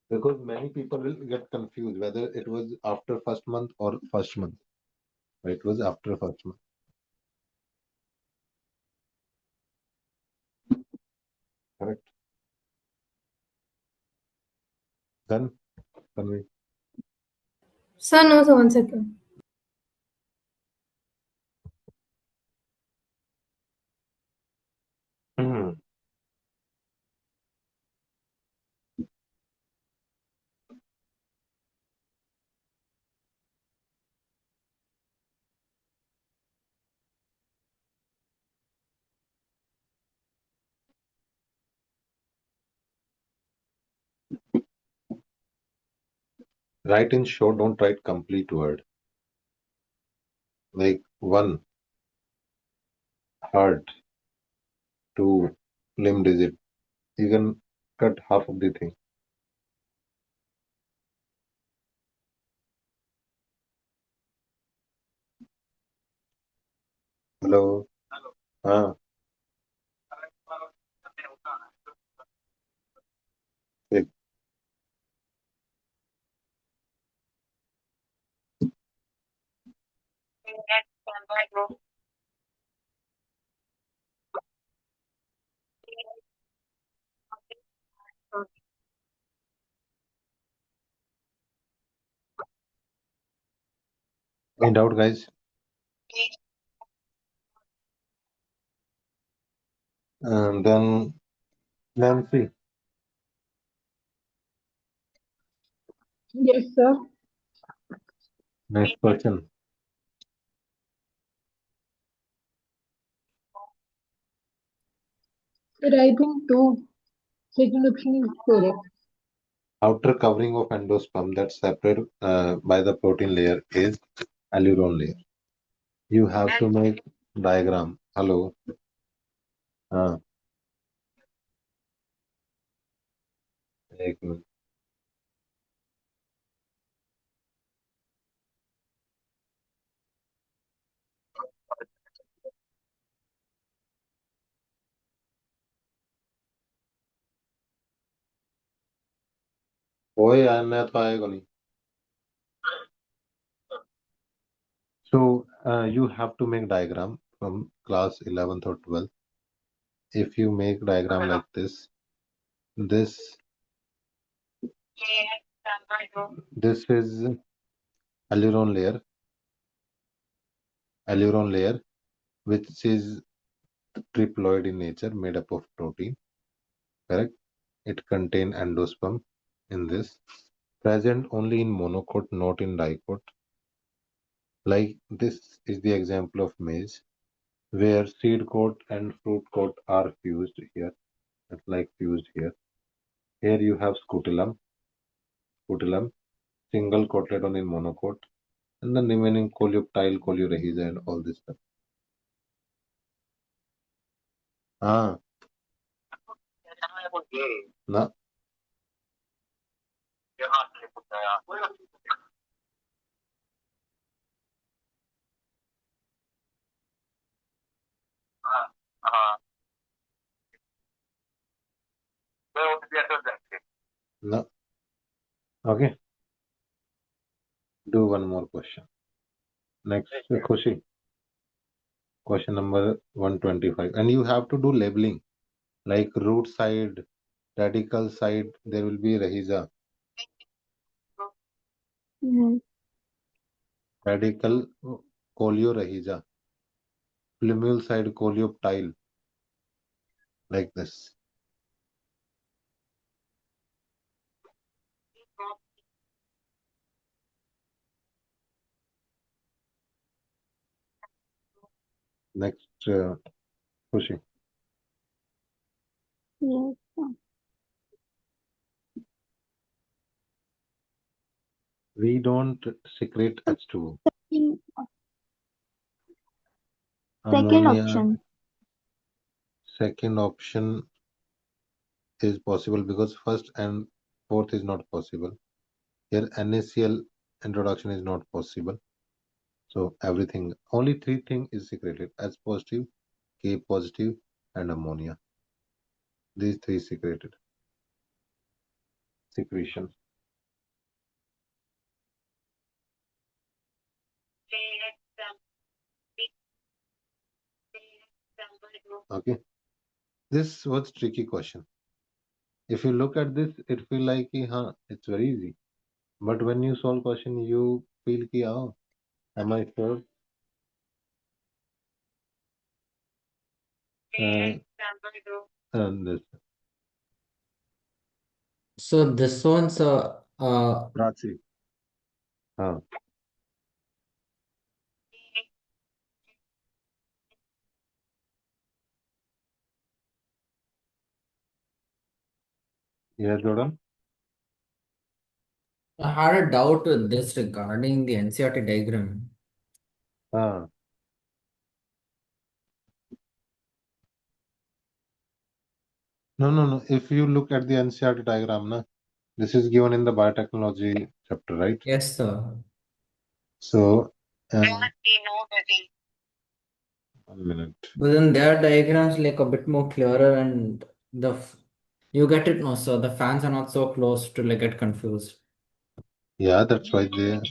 S1: Because many people will get confused whether it was after first month or first month. It was after first month. Correct. Then, Tanvi.
S2: Sir, no, sir, 1 second.
S1: Write in short, don't write complete word. Like one, heart, two, limb digit. You can cut half of the thing. Hello. Ah, wait. Any doubt, guys? And then Nancy,
S4: Yes, sir.
S1: next question.
S4: Sir, I think two. Second option is correct.
S1: Outer covering of endosperm that's separated by the protein layer is alluron layer. You have to make diagram. Hello. हाँ, एक minute. ओए यार मैं तो आएगा नहीं. So you have to make diagram from class 11th or 12th. If you make diagram like this is aileron layer, which is triploid in nature, made up of protein. Correct? It contain endosperm in this, present only in monocot, not in dicot. Like this is the example of maize, where seed coat and fruit coat are fused here. It's like fused here. Here you have scutellum, single cotyledon in monocot, and the remaining coleoptile, coleorrhiza, and all this stuff. Ah, na, na. Okay, do one more question. Next, Khushi, question number 125. And you have to do labeling, like root side, radical side, there will be rhiza.
S8: Mhm.
S1: Radical coleorrhiza. Plumule side coleoptile, like this. Next, Khushi.
S8: Yes, sir.
S1: We don't secrete H2O.
S8: Second second
S1: Ammonia,
S8: option.
S1: second option is possible because first and fourth is not possible. Here NaCl introduction is not possible. So everything, only three things is secreted: H positive, K positive, and ammonia. These three secreted secretions. Okay, this was tricky question. If you look at this, it feel like it's very easy. But when you solve question, you feel am I sure? And this.
S5: So this one's
S1: Prachi. हाँ Yeah, Jordan.
S5: I had a doubt with this regarding the NCRT diagram.
S1: हाँ no. If you look at the NCRT diagram, na, this is given in the biotechnology chapter, right?
S5: Yes, sir.
S1: So, 1 minute.
S5: But then their diagrams like a bit more clearer and you get it no, so the fans are not so close to like get confused.
S1: Yeah, that's why they.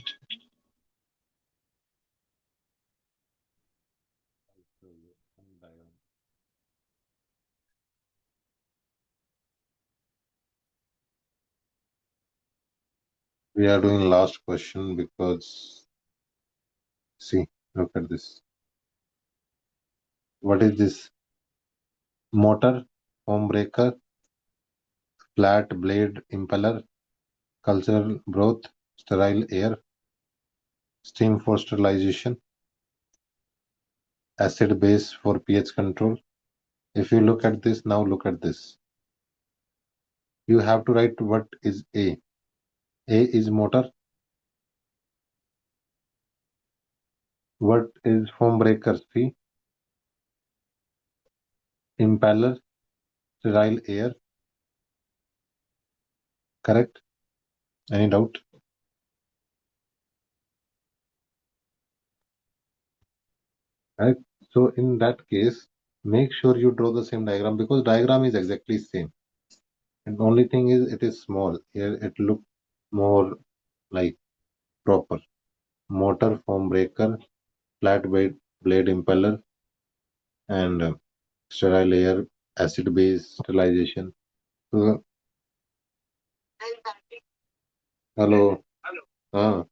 S1: We are doing last question because, see, look at this. What is this? Motor, home breaker, flat blade impeller, cultural broth, sterile air, steam for sterilization, acid base for pH control. If you look at this, now look at this. You have to write what is A. A is motor. What is foam breaker? C. Impeller, sterile air. Correct? Any doubt? Right. So in that case, make sure you draw the same diagram because diagram is exactly same. And only thing is it is small. Here it look more like proper. Motor, foam breaker, flat blade impeller, and sterile layer, acid base sterilization. So, hello हाँ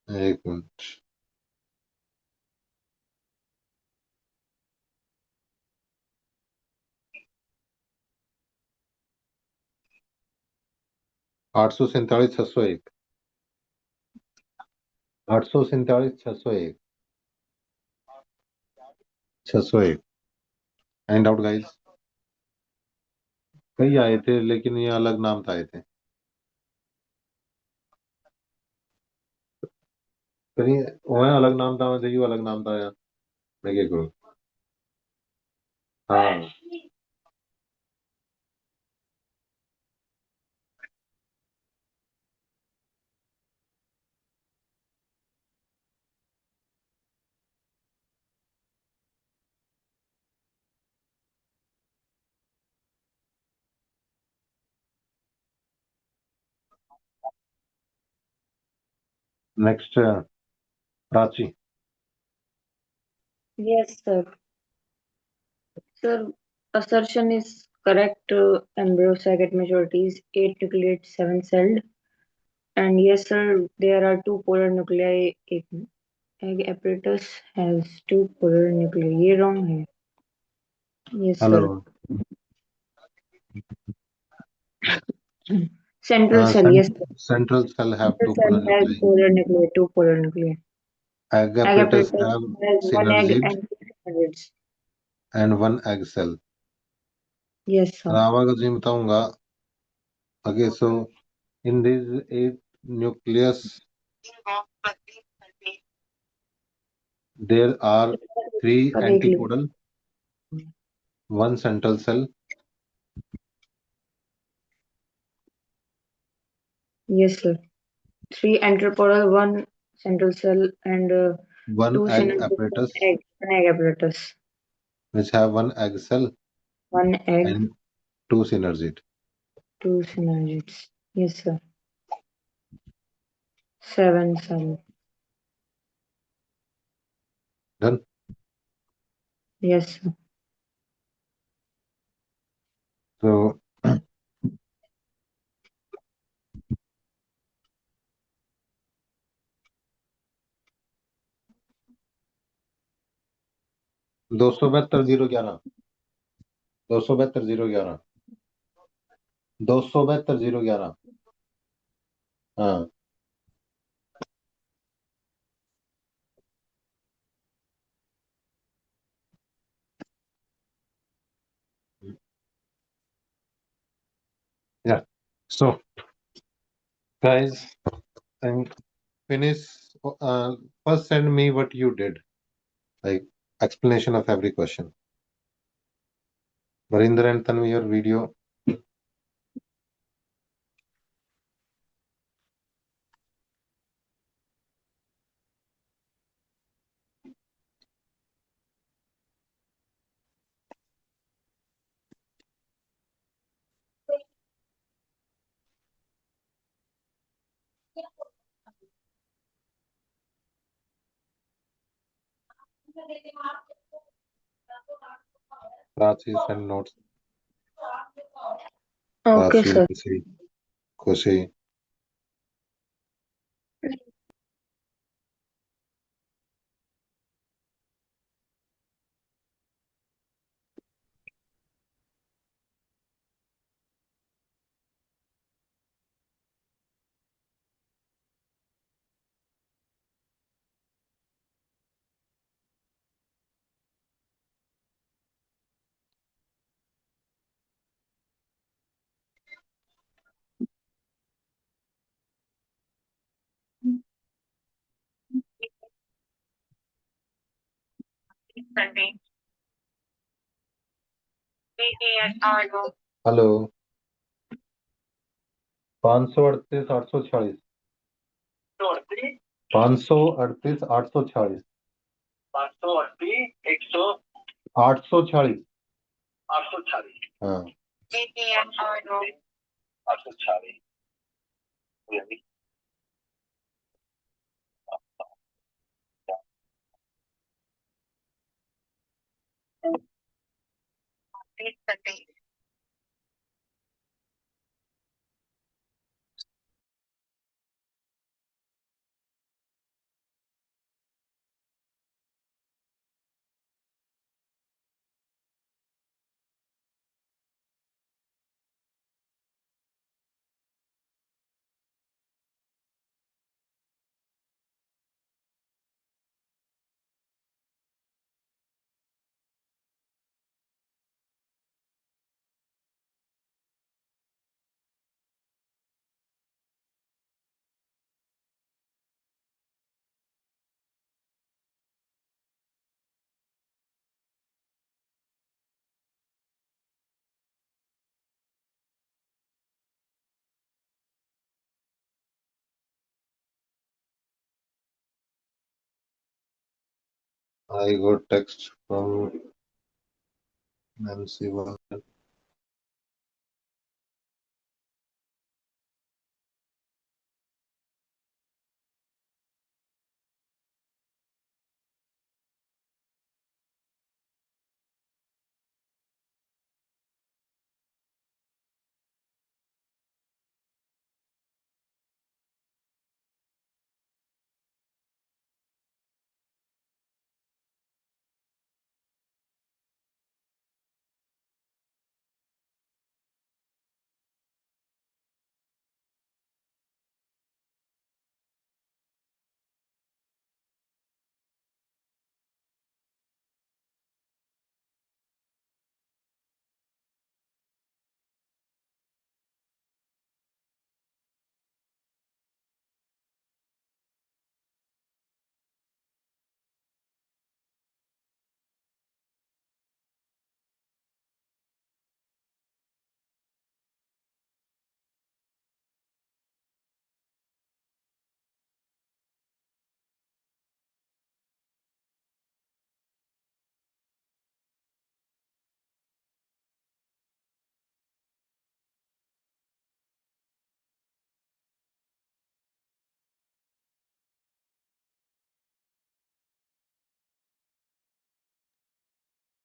S1: एक minute 847 601 847 601 and out guys कई आए थे लेकिन ये अलग नाम था आए थे कहीं वह अलग नाम था वैसे यू अलग नाम था यार मैं क्या करूँ हाँ next Prachi
S6: Yes, sir. Sir, assertion is correct. Embryo sac at maturity is 8 nucleate, 7 celled. And yes, sir, there are two polar nuclei. Egg apparatus has two polar nuclei. ये wrong है. Yes,
S1: hello
S6: sir. Central cell, yes, sir.
S1: Central cell have
S6: Central
S1: two
S6: cell
S1: polar
S6: has
S1: nuclei
S6: polar nuclei, two polar nuclei.
S1: egg
S6: Egg
S1: apparatus
S6: apparatus
S1: have
S6: has one egg
S1: synergid
S6: and two synergids.
S1: and one egg cell
S6: Yes, sir.
S1: रावा का जी बताऊंगा okay so in this 8 nucleus there are 3
S6: अब एक ली.
S1: antipodal one central cell
S6: Yes, sir. Three antropodal, one central cell, and
S1: one
S6: two
S1: egg
S6: synergids,
S1: apparatus
S6: one egg apparatus,
S1: which have one egg cell
S6: one egg,
S1: and two synergid
S6: two synergids. Yes, sir. Seven cell.
S1: done
S6: Yes, sir.
S1: so दो सौ बहत्तर 011 272 011 272 011 हाँ yeah so guys and finish first send me what you did like explanation of every question Varinder and Tanvi your video Prachi send notes
S6: Okay,
S1: Prachi
S6: sir.
S1: Nancy Koshi hello 538 846 538 846 846 हाँ 846 I got text from Nancy.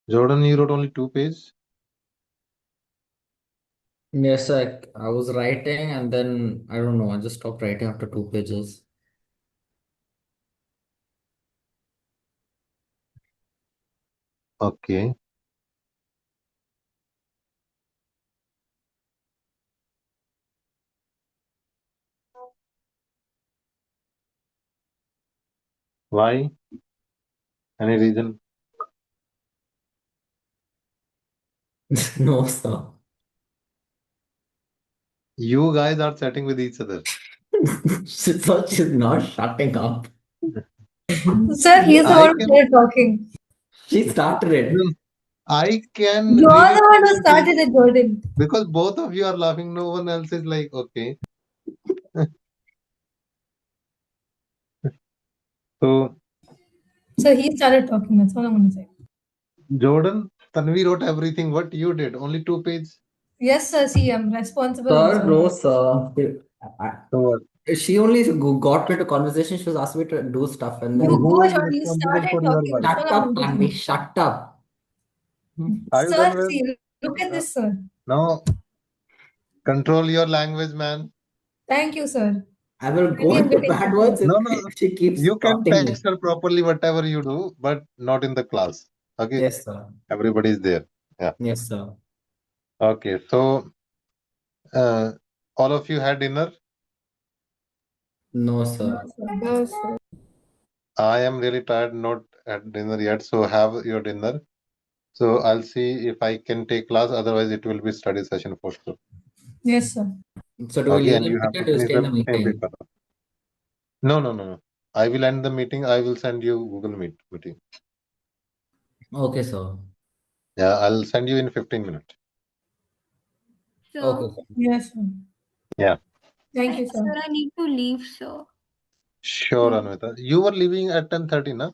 S1: Jordan, you wrote only 2 pages?
S5: Yes, I was writing and then I don't know, I just stopped writing after 2 pages.
S1: Okay. Why? Any reason?
S5: No, sir.
S1: You guys are chatting with each other.
S5: She's not shutting up.
S2: Sir, he is the
S1: I
S2: one who
S1: can,
S2: started talking.
S5: She started it.
S1: I can
S2: You're
S1: really
S2: the one
S1: feel
S2: who
S1: your face
S2: started it, Jordan.
S1: because both of you are laughing. No one else is like, okay. So,
S2: So he started talking. That's all I'm going to say.
S1: Jordan, Tanvi wrote everything. What you did? Only 2 pages?
S2: Yes, sir. See, I'm responsible
S5: Sir,
S2: also.
S5: no, sir.
S1: So what?
S5: She only got me to conversation. She was asking me to do stuff and
S2: You
S1: And
S5: then
S1: who
S2: go,
S1: is
S2: Jordan. You
S1: responsible
S2: started
S1: for your
S2: talking.
S1: work?
S2: That's all
S5: shut
S2: I'm
S5: up,
S2: going to
S5: Tanvi,
S2: say.
S5: shut up.
S1: Are you
S2: Sir,
S1: done with?
S2: see, look at this, sir.
S1: Now, control your language, man.
S2: Thank you, sir.
S5: I will
S2: Maybe
S5: go
S2: I'm
S5: into
S2: getting
S5: bad
S2: better.
S5: words if
S1: No, no.
S5: she keeps
S1: You can
S5: stopping me.
S1: text her properly, whatever you do, but not in the class. Okay.
S5: Yes, sir.
S1: Everybody is there. Yeah.
S5: Yes, sir.
S1: Okay. So, all of you had dinner.
S5: No, sir.
S7: No, sir.
S1: I am really tired, not at dinner yet. So have your dinner. So I'll see if I can take class. Otherwise, it will be study session for sure.
S2: Yes, sir.
S5: So do we
S1: Okay,
S5: leave
S1: and
S5: the
S1: you have
S5: meeting or
S1: to
S5: do you
S1: finish
S5: stay in
S1: the
S5: the
S1: same
S5: meeting?
S1: paper. No, no, no, no. I will end the meeting. I will send you Google Meet meeting.
S5: Okay, sir.
S1: Yeah, I'll send you in 15 minutes.
S3: Sir,
S5: Okay, sir.
S2: Yes, sir.
S1: Yeah.
S2: Thank you, sir.
S3: sir, I need to leave, sir.
S1: Sure,
S3: Yeah.
S1: Anvita. You were leaving at 10:30, na?